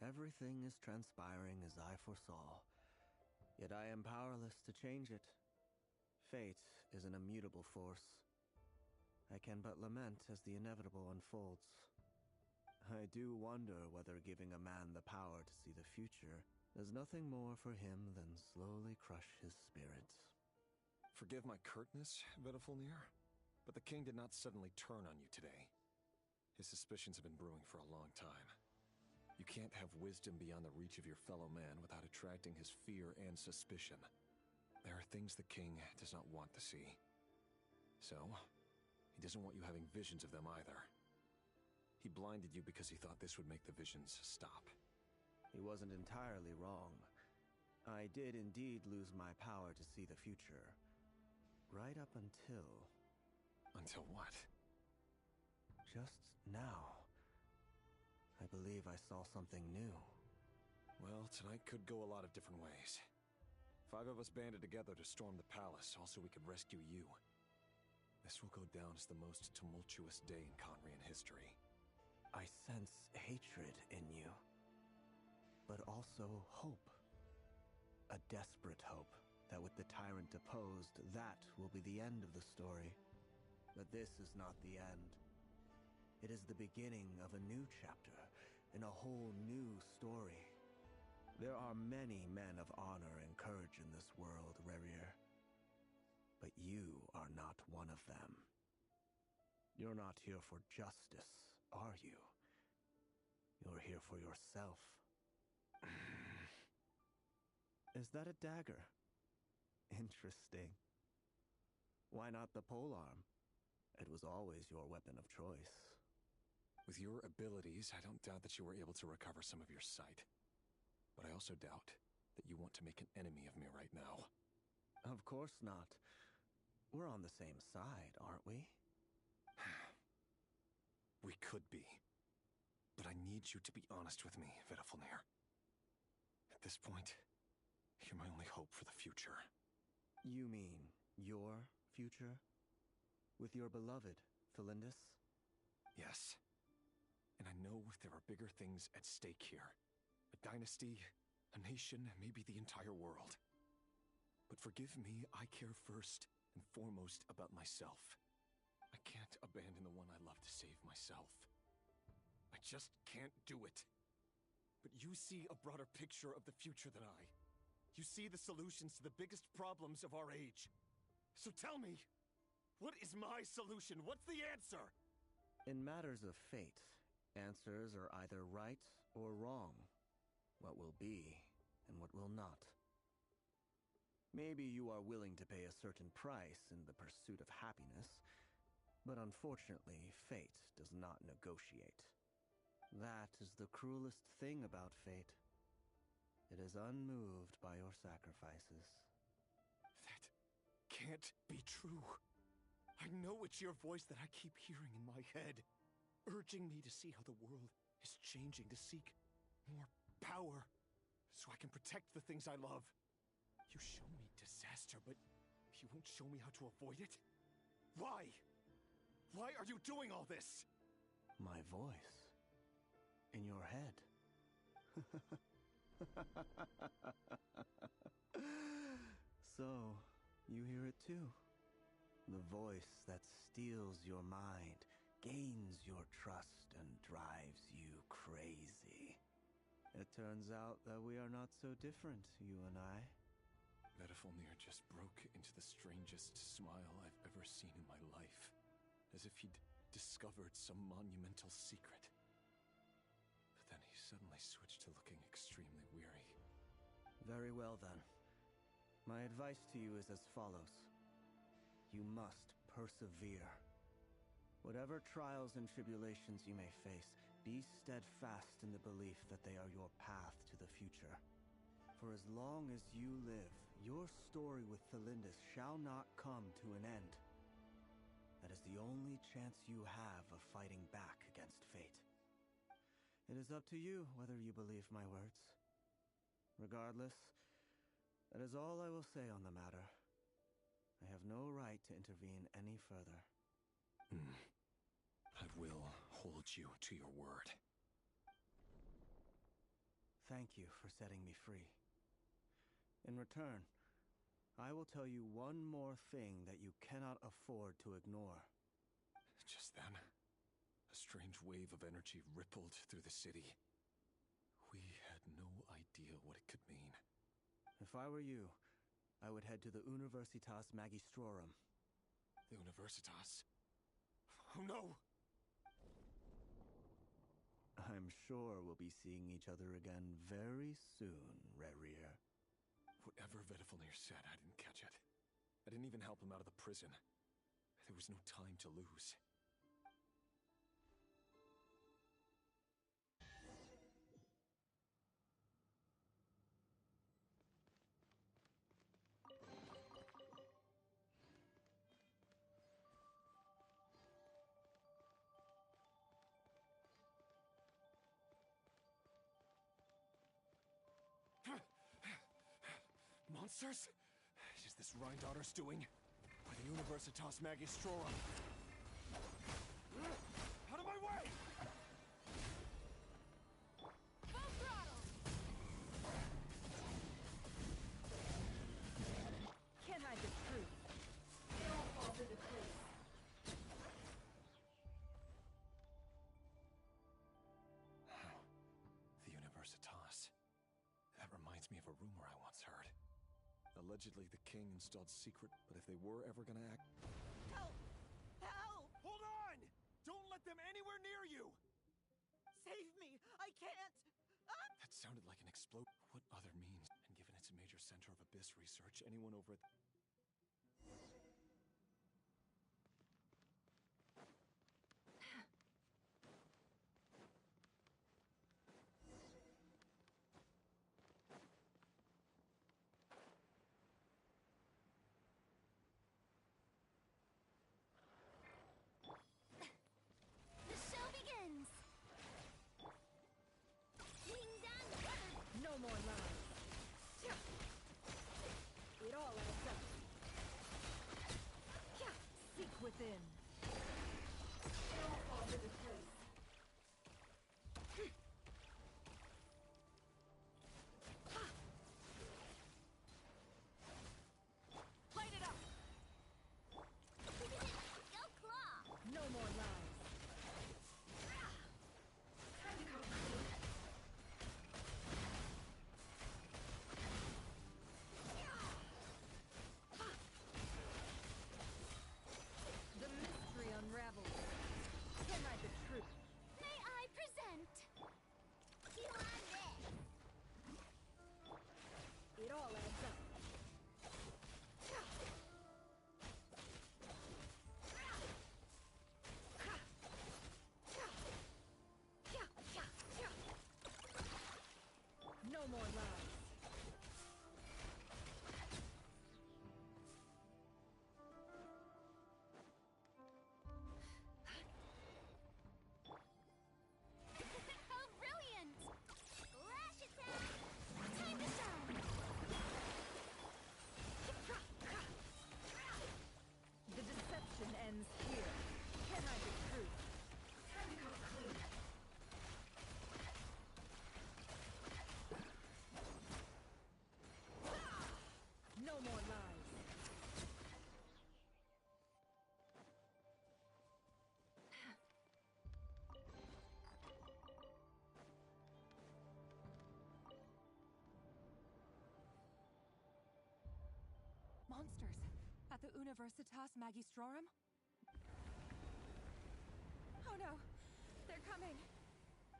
F: Everything is transpiring as I foresaw, yet I am powerless to change it. Fate is an immutable force. I can but lament as the inevitable unfolds. I do wonder whether giving a man the power to see the future does nothing more for him than slowly crush his spirit.
E: Forgive my curtness, Vedifalnir, but the king did not suddenly turn on you today. His suspicions have been brewing for a long time. You can't have wisdom beyond the reach of your fellow man without attracting his fear and suspicion. There are things the king does not want to see. So, he doesn't want you having visions of them either. He blinded you because he thought this would make the visions stop.
F: He wasn't entirely wrong. I did indeed lose my power to see the future. Right up until...
E: Until what?
F: Just now. I believe I saw something new.
E: Well, tonight could go a lot of different ways. 5 of us banded together to storm the palace, also we could rescue you. This will go down as the most tumultuous day in Conrian history.
F: I sense hatred in you, but also hope. A desperate hope that with the tyrant deposed, that will be the end of the story. But this is not the end. It is the beginning of a new chapter, in a whole new story. There are many men of honor and courage in this world, Rerir. But you are not one of them. You're not here for justice, are you? You're here for yourself. Is that a dagger? Interesting. Why not the polearm? It was always your weapon of choice.
E: With your abilities, I don't doubt that you were able to recover some of your sight. But I also doubt that you want to make an enemy of me right now.
F: Of course not. We're on the same side, aren't we?
E: We could be. But I need you to be honest with me, Vedafilnir. At this point, you're my only hope for the future.
F: You mean your future? With your beloved, Felindis?
E: Yes. And I know there are bigger things at stake here. A dynasty, a nation, maybe the entire world. But forgive me, I care first and foremost about myself. I can't abandon the one I love to save myself. I just can't do it. But you see a broader picture of the future than I. You see the solutions to the biggest problems of our age. So tell me, what is my solution? What's the answer?
F: In matters of fate, answers are either right or wrong. What will be and what will not. Maybe you are willing to pay a certain price in the pursuit of happiness, but unfortunately, fate does not negotiate. That is the cruelest thing about fate. It is unmoved by your sacrifices.
E: That can't be true. I know it's your voice that I keep hearing in my head, urging me to see how the world is changing, to seek more power, so I can protect the things I love. You show me disaster, but you won't show me how to avoid it? Why? Why are you doing all this?
F: My voice. In your head. So, you hear it too. The voice that steals your mind, gains your trust, and drives you crazy. It turns out that we are not so different, you and I.
E: Vedafilnir just broke into the strangest smile I've ever seen in my life, as if he'd discovered some monumental secret. But then he suddenly switched to looking extremely weary.
F: Very well then. My advice to you is as follows. You must persevere. Whatever trials and tribulations you may face, be steadfast in the belief that they are your path to the future. For as long as you live, your story with Felindis shall not come to an end. That is the only chance you have of fighting back against fate. It is up to you whether you believe my words. Regardless, that is all I will say on the matter. I have no right to intervene any further.
E: I will hold you to your word.
F: Thank you for setting me free. In return, I will tell you one more thing that you cannot afford to ignore.
E: Just then, a strange wave of energy rippled through the city. We had no idea what it could mean.
F: If I were you, I would head to the Universitas Magistrorum.
E: The Universitas? Oh no!
F: I'm sure we'll be seeing each other again very soon, Rerir.
E: Whatever Vedafilnir said, I didn't catch it. I didn't even help him out of the prison. There was no time to lose. Monsters? Is this Rhindotter's doing? By the Universitas Magistrorum. Out of my way!
C: Full throttle!
A: Can't hide the truth. They all fall to the place.
E: me of a rumor I once heard. Allegedly, the king installed secret, but if they were ever gonna act...
K: Help! Help! Hold on! Don't let them anywhere near you! Save me! I can't! Ah!
E: That sounded like an explode. What other means? And given it's a major center of Abyss research, anyone over at...
B: The show begins! Ding dong!
G: No more lies. It all adds up. Seek within. It all falls into place.
H: Light it up!
B: Go claw!
G: No more lies. The mystery unravels. Can I the truth?
B: May I present? You on this?
G: It all adds up. No more lies.
B: How brilliant! Flash attack! Time to shine!
G: The deception ends here. Can I the truth? Time to come clean. No more lies.
H: Monsters! At the Universitas Magistrorum? Oh no! They're coming!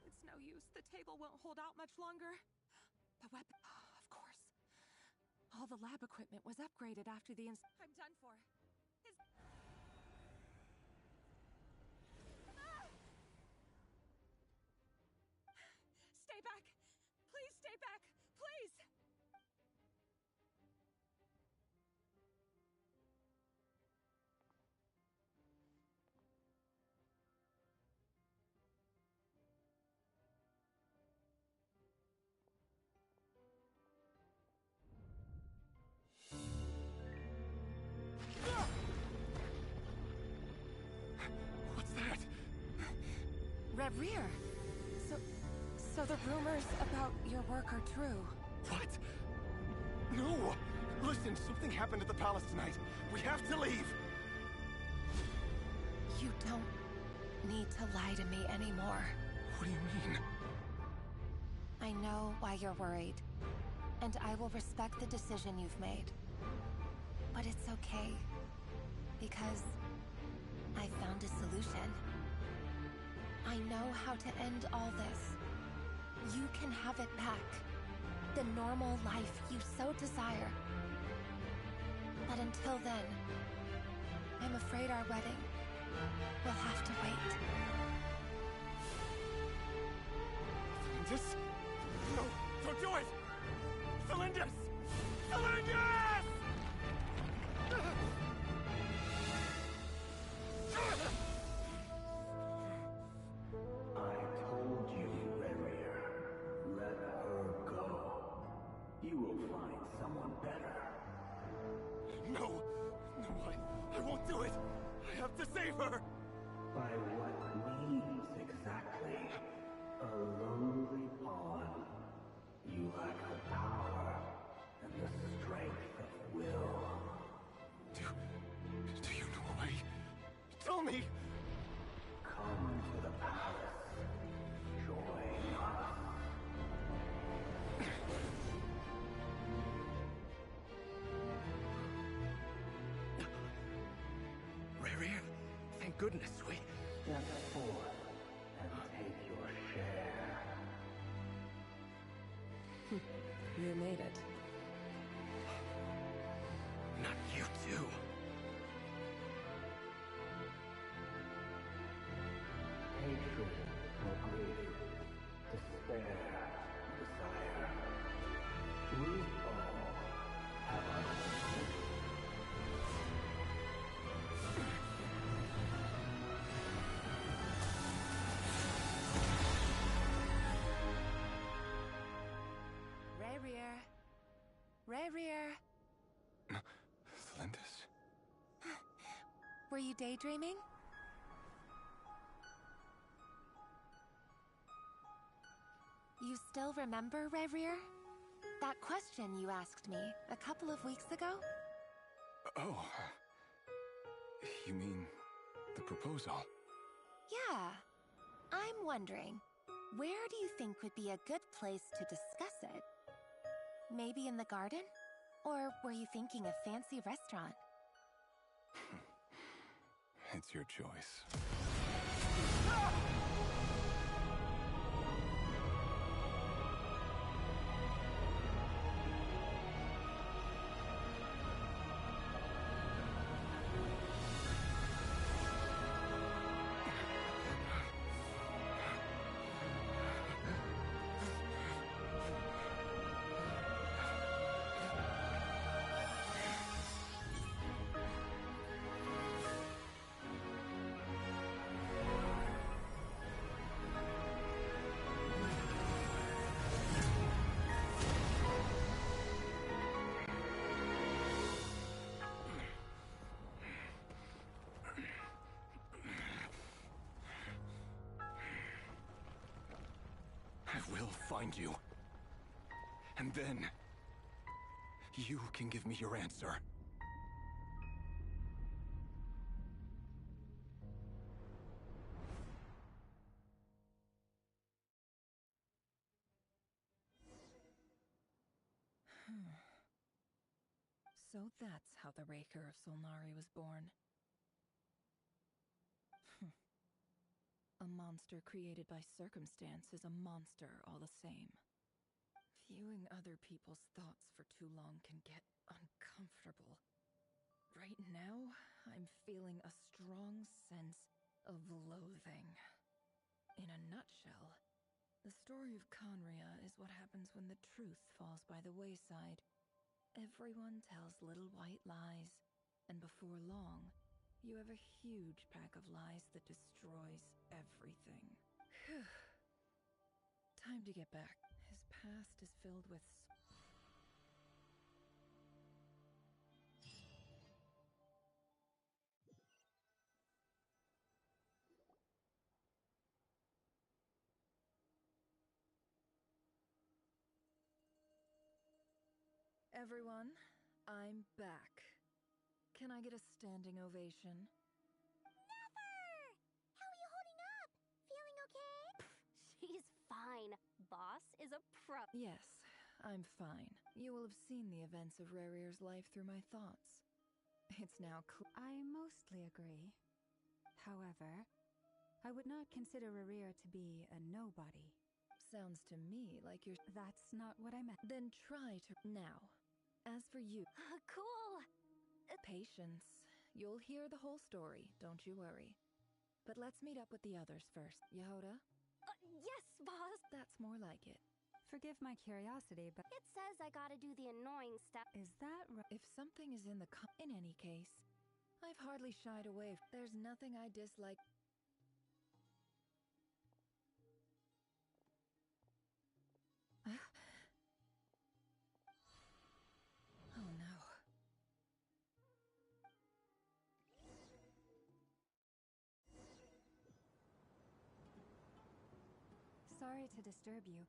H: It's no use. The table won't hold out much longer. The weapon... Of course. All the lab equipment was upgraded after the I'm done for. Stay back! Please stay back! Please!
E: What's that?
H: Reverie! So the rumors about your work are true.
E: What? No! Listen, something happened at the palace tonight. We have to leave!
H: You don't need to lie to me anymore.
E: What do you mean?
H: I know why you're worried, and I will respect the decision you've made. But it's okay, because I found a solution. I know how to end all this. You can have it back. The normal life you so desire. But until then, I'm afraid our wedding will have to wait.
E: Felindus? No, don't do it! Felindus! Felindus!
F: I told you, Reverie. Let her go. You will find someone better.
E: No! No, I won't do it! I have to save her!
F: By what means exactly? A lowly pawn. You lack the power and the strength of
K: goodness, we...
F: Step forth and take your share.
J: You made it.
K: Not you too.
F: Hatred or grief, despair, desire. We all have our own.
H: Rarier. Rarier.
E: Lindis?
H: Were you daydreaming? You still remember, Rarier? That question you asked me a couple of weeks ago?
E: Oh. You mean the proposal?
H: Yeah. I'm wondering, where do you think would be a good place to discuss it? Maybe in the garden? Or were you thinking a fancy restaurant?
E: It's your choice. I will find you. And then, you can give me your answer.
A: So that's how the Raker of Solnari was born. A monster created by circumstance is a monster all the same. Viewing other people's thoughts for too long can get uncomfortable. Right now, I'm feeling a strong sense of loathing. In a nutshell, the story of Conria is what happens when the truth falls by the wayside. Everyone tells little white lies, and before long, you have a huge pack of lies that destroys everything. Time to get back. His past is filled with... Everyone, I'm back. Can I get a standing ovation?
B: Never! How are you holding up? Feeling okay?
C: She's fine. Boss is a pro.
A: Yes, I'm fine. You will have seen the events of Rarier's life through my thoughts. It's now
D: I mostly agree. However, I would not consider Rarier to be a nobody.
A: Sounds to me like you're...
D: That's not what I meant.
A: Then try to... Now, as for you...
C: Cool.
A: Patience. You'll hear the whole story, don't you worry. But let's meet up with the others first. Yehoda?
C: Yes, boss.
A: That's more like it.
D: Forgive my curiosity, but...
C: It says I gotta do the annoying stuff.
D: Is that right?
A: If something is in the... In any case, I've hardly shied away. There's nothing I dislike... Oh no.
D: Sorry to disturb you,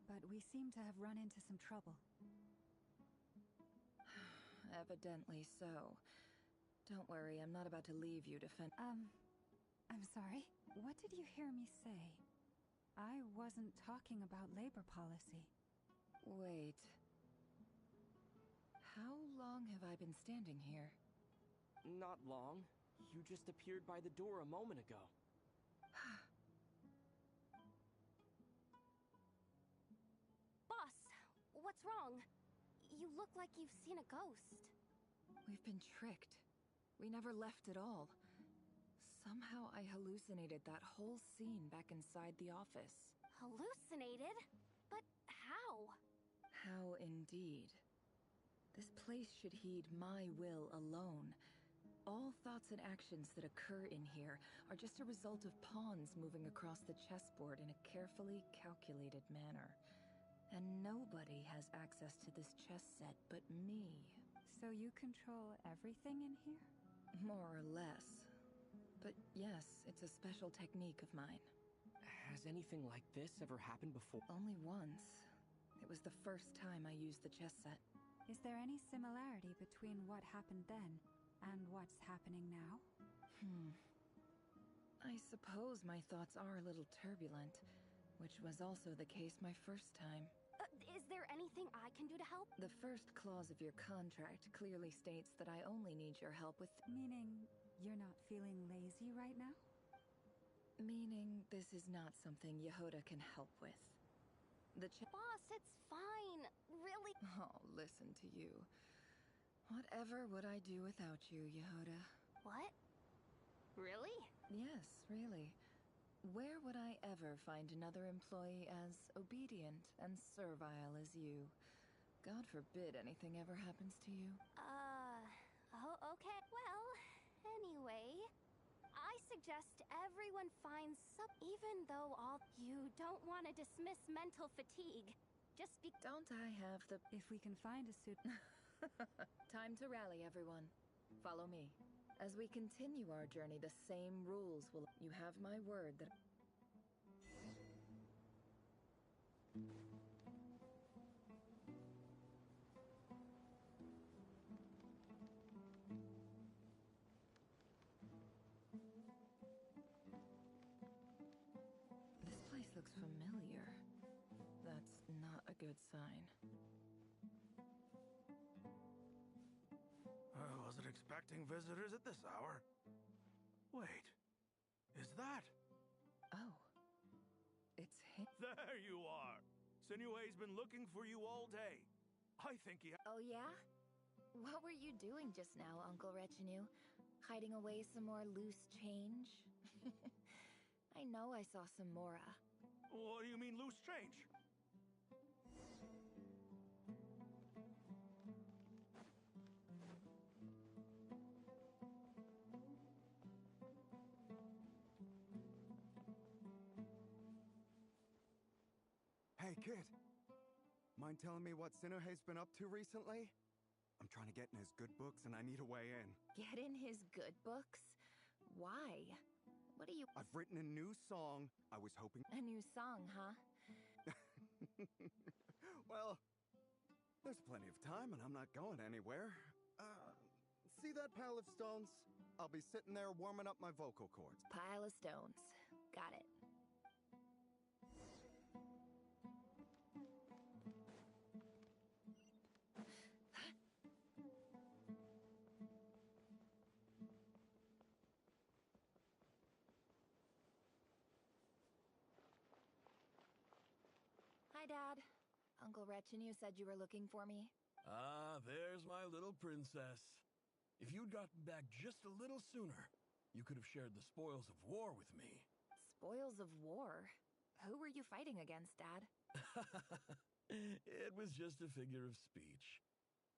D: but we seem to have run into some trouble.
A: Evidently so. Don't worry, I'm not about to leave you to fend...
D: I'm sorry? What did you hear me say? I wasn't talking about labor policy.
A: Wait. How long have I been standing here?
K: Not long. You just appeared by the door a moment ago.
C: Boss, what's wrong? You look like you've seen a ghost.
A: We've been tricked. We never left at all. Somehow I hallucinated that whole scene back inside the office.
C: Hallucinated? But how?
A: How indeed. This place should heed my will alone. All thoughts and actions that occur in here are just a result of pawns moving across the chessboard in a carefully calculated manner. And nobody has access to this chess set but me.
D: So you control everything in here?
A: More or less. But yes, it's a special technique of mine.
K: Has anything like this ever happened before?
A: Only once. It was the first time I used the chess set.
D: Is there any similarity between what happened then and what's happening now?
A: I suppose my thoughts are a little turbulent, which was also the case my first time.
C: Is there anything I can do to help?
A: The first clause of your contract clearly states that I only need your help with...
D: Meaning you're not feeling lazy right now?
A: Meaning this is not something Yehuda can help with.
C: Boss, it's fine. Really?
A: Oh, listen to you. Whatever would I do without you, Yehuda?
C: What? Really?
A: Yes, really. Where would I ever find another employee as obedient and servile as you? God forbid anything ever happens to you.
C: Oh, okay. Well, anyway, I suggest everyone finds even though you don't want to dismiss mental fatigue. Just
A: Don't I have the...
D: If we can find a suit...
A: Time to rally, everyone. Follow me. As we continue our journey, the same rules will... You have my word that... This place looks familiar. That's not a good sign.
O: I wasn't expecting visitors at this hour. Wait, is that?
A: Oh, it's him.
O: There you are! Sinue's been looking for you all day. I think he...
B: Oh, yeah? What were you doing just now, Uncle Retinue? Hiding away some more loose change? I know I saw some Mora.
O: What do you mean, loose change?
I: Hey, kid. Mind telling me what Sinuhe's been up to recently? I'm trying to get in his good books and I need a way in.
B: Get in his good books? Why? What do you...
I: I've written a new song. I was hoping...
B: A new song, huh?
I: Well, there's plenty of time and I'm not going anywhere. See that pile of stones? I'll be sitting there warming up my vocal cords.
B: Pile of stones. Got it. Hi, Dad. Uncle Retinue said you were looking for me.
N: Ah, there's my little princess. If you'd gotten back just a little sooner, you could have shared the spoils of war with me.
B: Spoils of war? Who were you fighting against, Dad?
N: It was just a figure of speech.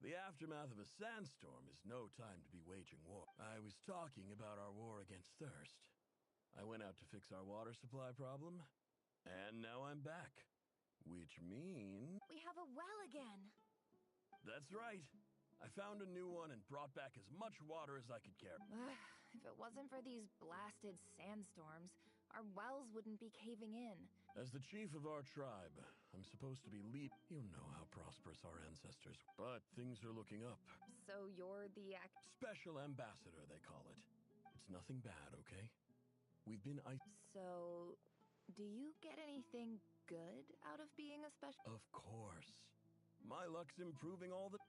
N: The aftermath of a sandstorm is no time to be waging war. I was talking about our war against thirst. I went out to fix our water supply problem, and now I'm back. Which means...
B: We have a well again!
N: That's right. I found a new one and brought back as much water as I could carry.
B: If it wasn't for these blasted sandstorms, our wells wouldn't be caving in.
N: As the chief of our tribe, I'm supposed to be You know how prosperous our ancestors were. But things are looking up.
B: So you're the
N: Special ambassador, they call it. It's nothing bad, okay? We've been
B: So, do you get anything good out of being a special...
N: Of course. My luck's improving all the...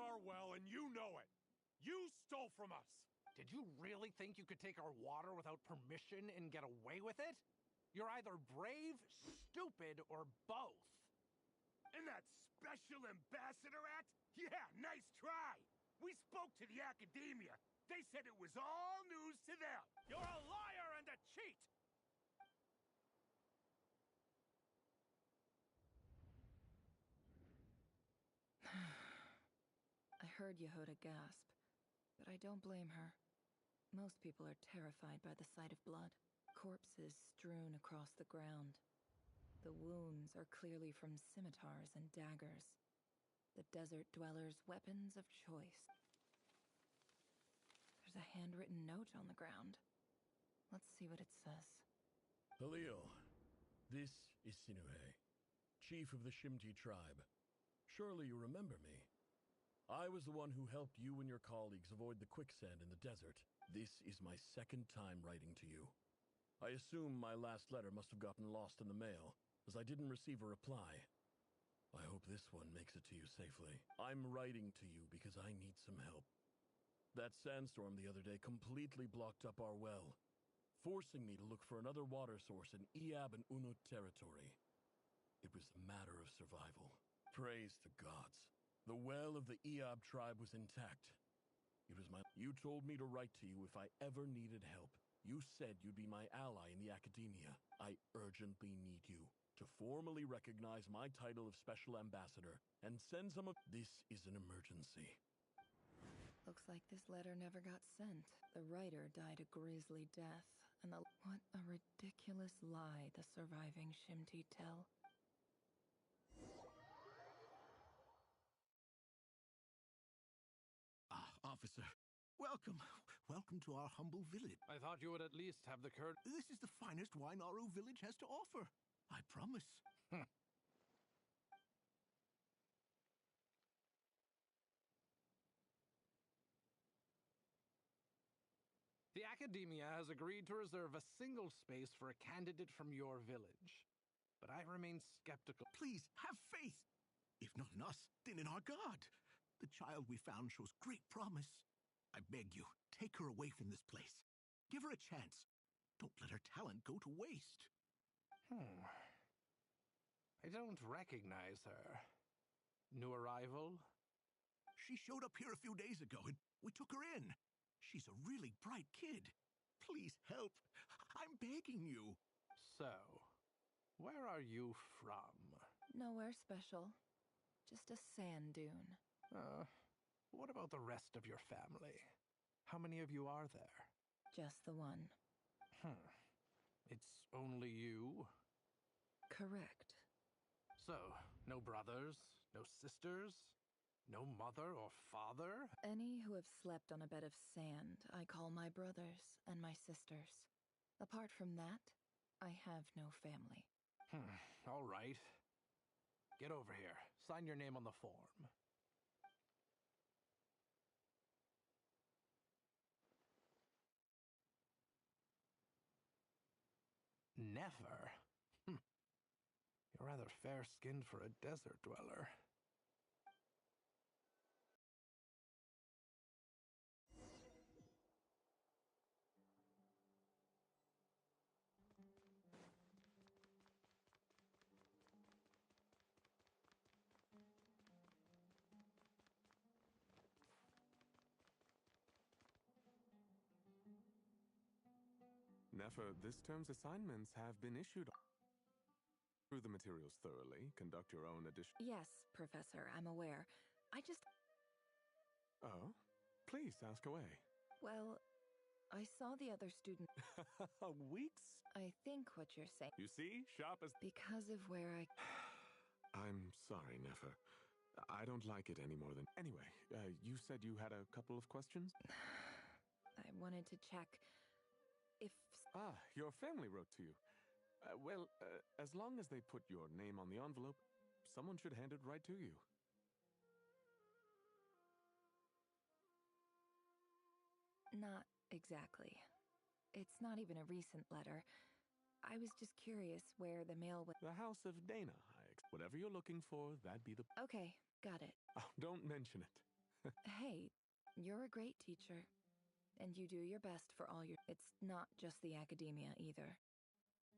P: our well, and you know it. You stole from us.
Q: Did you really think you could take our water without permission and get away with it? You're either brave, stupid, or both.
P: And that Special Ambassador Act? Yeah, nice try. We spoke to the academia. They said it was all news to them. You're a liar and a cheat!
A: I heard Yehuda gasp, but I don't blame her. Most people are terrified by the sight of blood. Corpses strewn across the ground. The wounds are clearly from scimitars and daggers. The desert dwellers' weapons of choice. There's a handwritten note on the ground. Let's see what it says.
N: Halil, this is Sinuhe, chief of the Shimti tribe. Surely you remember me. I was the one who helped you and your colleagues avoid the quicksand in the desert. This is my second time writing to you. I assume my last letter must have gotten lost in the mail, as I didn't receive a reply. I hope this one makes it to you safely. I'm writing to you because I need some help. That sandstorm the other day completely blocked up our well, forcing me to look for another water source in Iab and Unut territory. It was a matter of survival. Praise the gods. The well of the Iab tribe was intact. It was my... You told me to write to you if I ever needed help. You said you'd be my ally in the academia. I urgently need you to formally recognize my title of Special Ambassador and send some of... This is an emergency.
A: Looks like this letter never got sent. The writer died a grisly death, and what a ridiculous lie the surviving Shimti tell.
O: Officer, welcome. Welcome to our humble village.
Q: I thought you would at least have the courage.
O: This is the finest wine Aru village has to offer. I promise.
Q: The Academia has agreed to reserve a single space for a candidate from your village. But I remain skeptical.
O: Please, have faith. If not in us, then in our God. The child we found shows great promise. I beg you, take her away from this place. Give her a chance. Don't let her talent go to waste.
Q: I don't recognize her. New arrival?
O: She showed up here a few days ago, and we took her in. She's a really bright kid. Please help. I'm begging you.
Q: So, where are you from?
A: Nowhere special. Just a sand dune.
Q: What about the rest of your family? How many of you are there?
A: Just the one.
Q: It's only you?
A: Correct.
Q: So, no brothers, no sisters, no mother or father?
A: Any who have slept on a bed of sand, I call my brothers and my sisters. Apart from that, I have no family.
Q: All right. Get over here. Sign your name on the form. Never? You're rather fair-skinned for a desert dweller.
R: Nefer, this term's assignments have been issued. Through the materials thoroughly, conduct your own addition.
A: Yes, Professor, I'm aware. I just...
R: Oh? Please, ask away.
A: Well, I saw the other student...
R: Weeks?
A: I think what you're saying...
R: You see? Sharp as...
A: Because of where I...
R: I'm sorry, Nefer. I don't like it any more than... Anyway, you said you had a couple of questions?
A: I wanted to check... if...
R: Ah, your family wrote to you. Well, as long as they put your name on the envelope, someone should hand it right to you.
A: Not exactly. It's not even a recent letter. I was just curious where the mail was...
R: The House of Dana. Whatever you're looking for, that'd be the...
A: Okay, got it.
R: Oh, don't mention it.
A: Hey, you're a great teacher, and you do your best for all your. It's not just the academia either.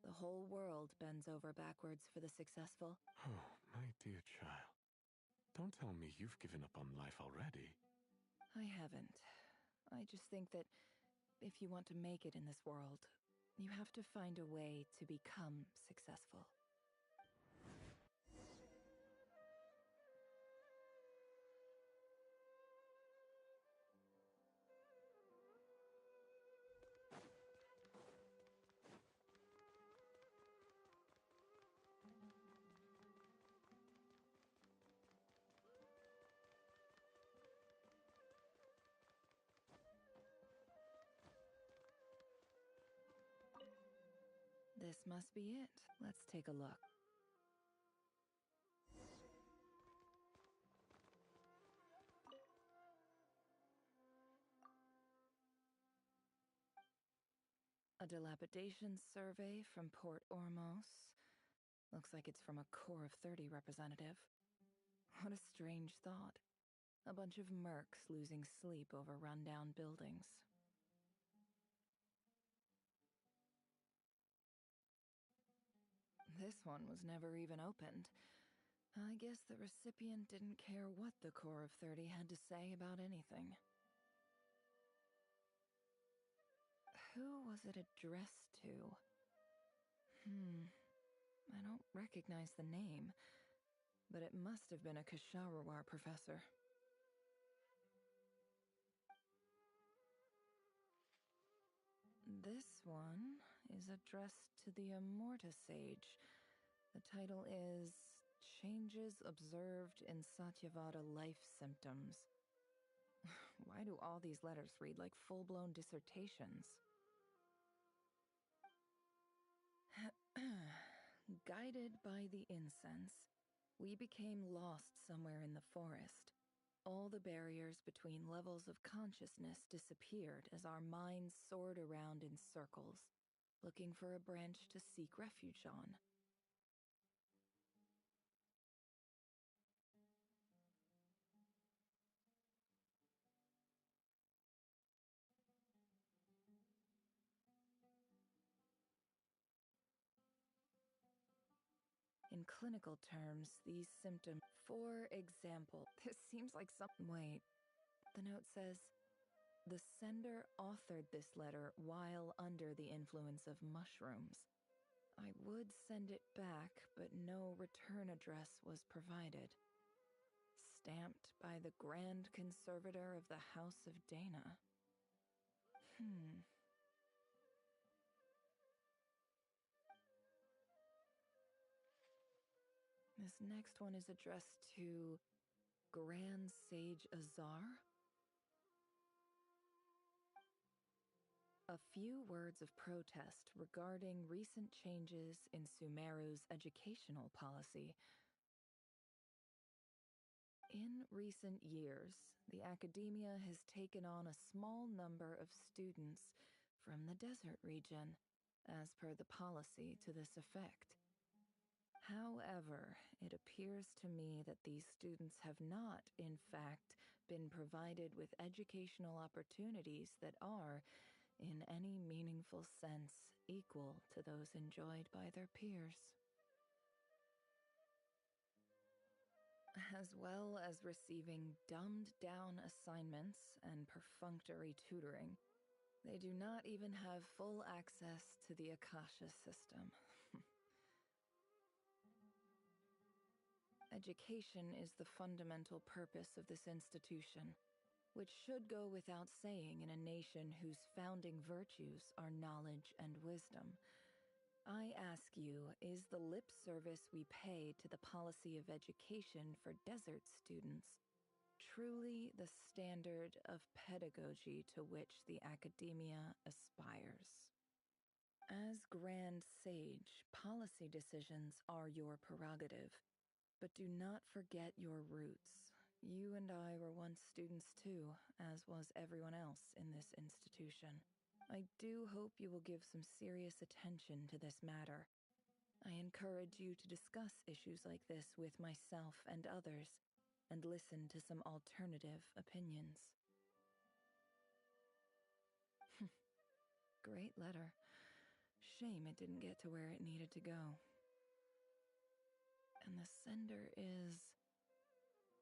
A: The whole world bends over backwards for the successful.
R: Oh, my dear child. Don't tell me you've given up on life already.
A: I haven't. I just think that if you want to make it in this world, you have to find a way to become successful. This must be it. Let's take a look. A dilapidation survey from Port Ormos. Looks like it's from a Core of 30 representative. What a strange thought. A bunch of mercs losing sleep over rundown buildings. This one was never even opened. I guess the recipient didn't care what the Core of 30 had to say about anything. Who was it addressed to? I don't recognize the name, but it must have been a Kasharawar professor. This one is addressed to the Immorta Sage. The title is Changes Observed in Satyavada Life Symptoms. Why do all these letters read like full-blown dissertations? Guided by the incense, we became lost somewhere in the forest. All the barriers between levels of consciousness disappeared as our minds soared around in circles, looking for a branch to seek refuge on. In clinical terms, these symptoms, for example, this seems like some. Wait, the note says, the sender authored this letter while under the influence of mushrooms. I would send it back, but no return address was provided. Stamped by the Grand Conservator of the House of Dana. This next one is addressed to Grand Sage Azar. A few words of protest regarding recent changes in Sumeru's educational policy. In recent years, the academia has taken on a small number of students from the desert region, as per the policy to this effect. However, it appears to me that these students have not, in fact, been provided with educational opportunities that are, in any meaningful sense, equal to those enjoyed by their peers. As well as receiving dumbed-down assignments and perfunctory tutoring, they do not even have full access to the Akasha system. Education is the fundamental purpose of this institution, which should go without saying in a nation whose founding virtues are knowledge and wisdom. I ask you, is the lip service we pay to the policy of education for desert students truly the standard of pedagogy to which the academia aspires? As Grand Sage, policy decisions are your prerogative. But do not forget your roots. You and I were once students too, as was everyone else in this institution. I do hope you will give some serious attention to this matter. I encourage you to discuss issues like this with myself and others. and listen to some alternative opinions. Great letter. Shame it didn't get to where it needed to go. And the sender is...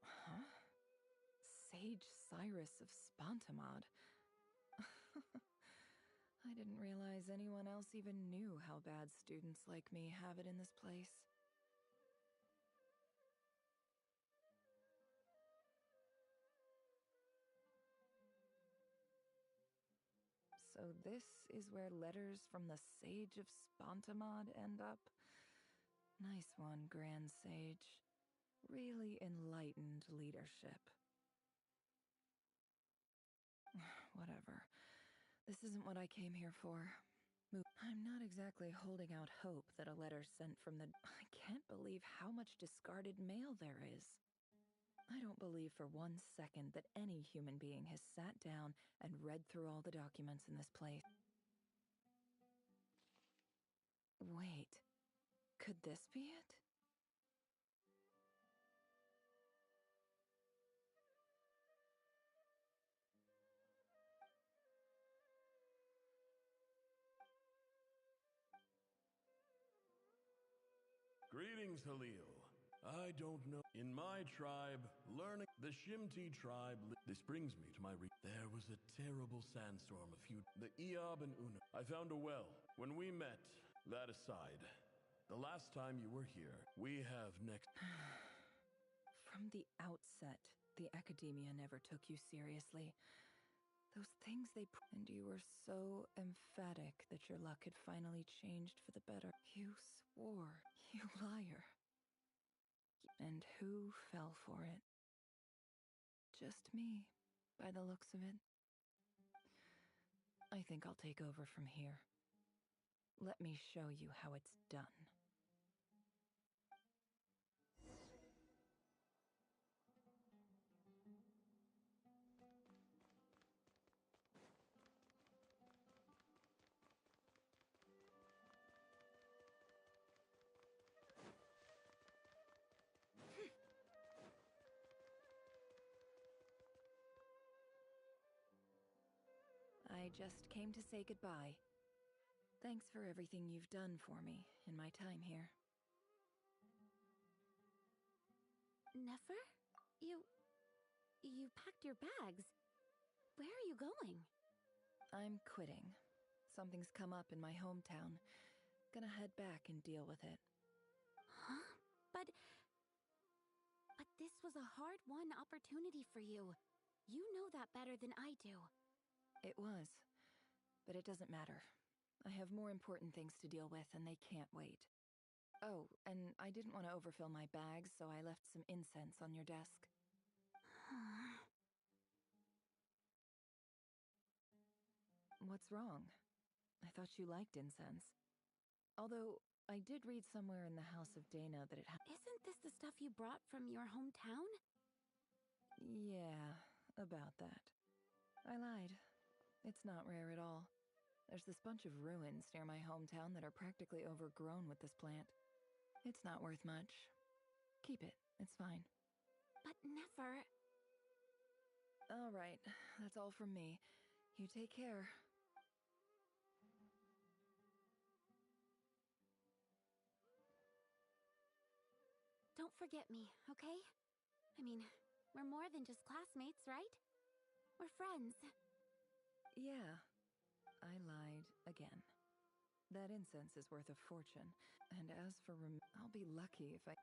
A: Huh? Sage Cyrus of Spontamod. I didn't realize anyone else even knew how bad students like me have it in this place. So this is where letters from the Sage of Spontamod end up? Nice one, Grand Sage. Really enlightened leadership. Whatever. This isn't what I came here for. I'm not exactly holding out hope that a letter sent from the... I can't believe how much discarded mail there is. I don't believe for 1 second that any human being has sat down and read through all the documents in this place. Wait, could this be it?
N: Greetings, Halil. I don't know. In my tribe, learning the Shimti tribe. This brings me to my there was a terrible sandstorm the Eob and Una. I found a well. When we met, that aside, the last time you were here, we have next.
A: From the outset, the academia never took you seriously. Those things they... And you were so emphatic that your luck had finally changed for the better. You swore, you liar. And who fell for it? Just me, by the looks of it. I think I'll take over from here. Let me show you how it's done. I just came to say goodbye. Thanks for everything you've done for me in my time here.
C: Nefer? You packed your bags. Where are you going?
A: I'm quitting. Something's come up in my hometown. Gonna head back and deal with it.
C: Huh? But this was a hard-won opportunity for you. You know that better than I do.
A: It was, but it doesn't matter. I have more important things to deal with, and they can't wait. Oh, and I didn't want to overfill my bags, so I left some incense on your desk. What's wrong? I thought you liked incense. Although, I did read somewhere in the House of Dana that it
C: Isn't this the stuff you brought from your hometown?
A: Yeah, about that. I lied. It's not rare at all. There's this bunch of ruins near my hometown that are practically overgrown with this plant. It's not worth much. Keep it. It's fine.
C: But Nefer...
A: All right. That's all from me. You take care.
C: Don't forget me, okay? I mean, we're more than just classmates, right? We're friends.
A: Yeah, I lied again. That incense is worth a fortune, and as for I'll be lucky if I...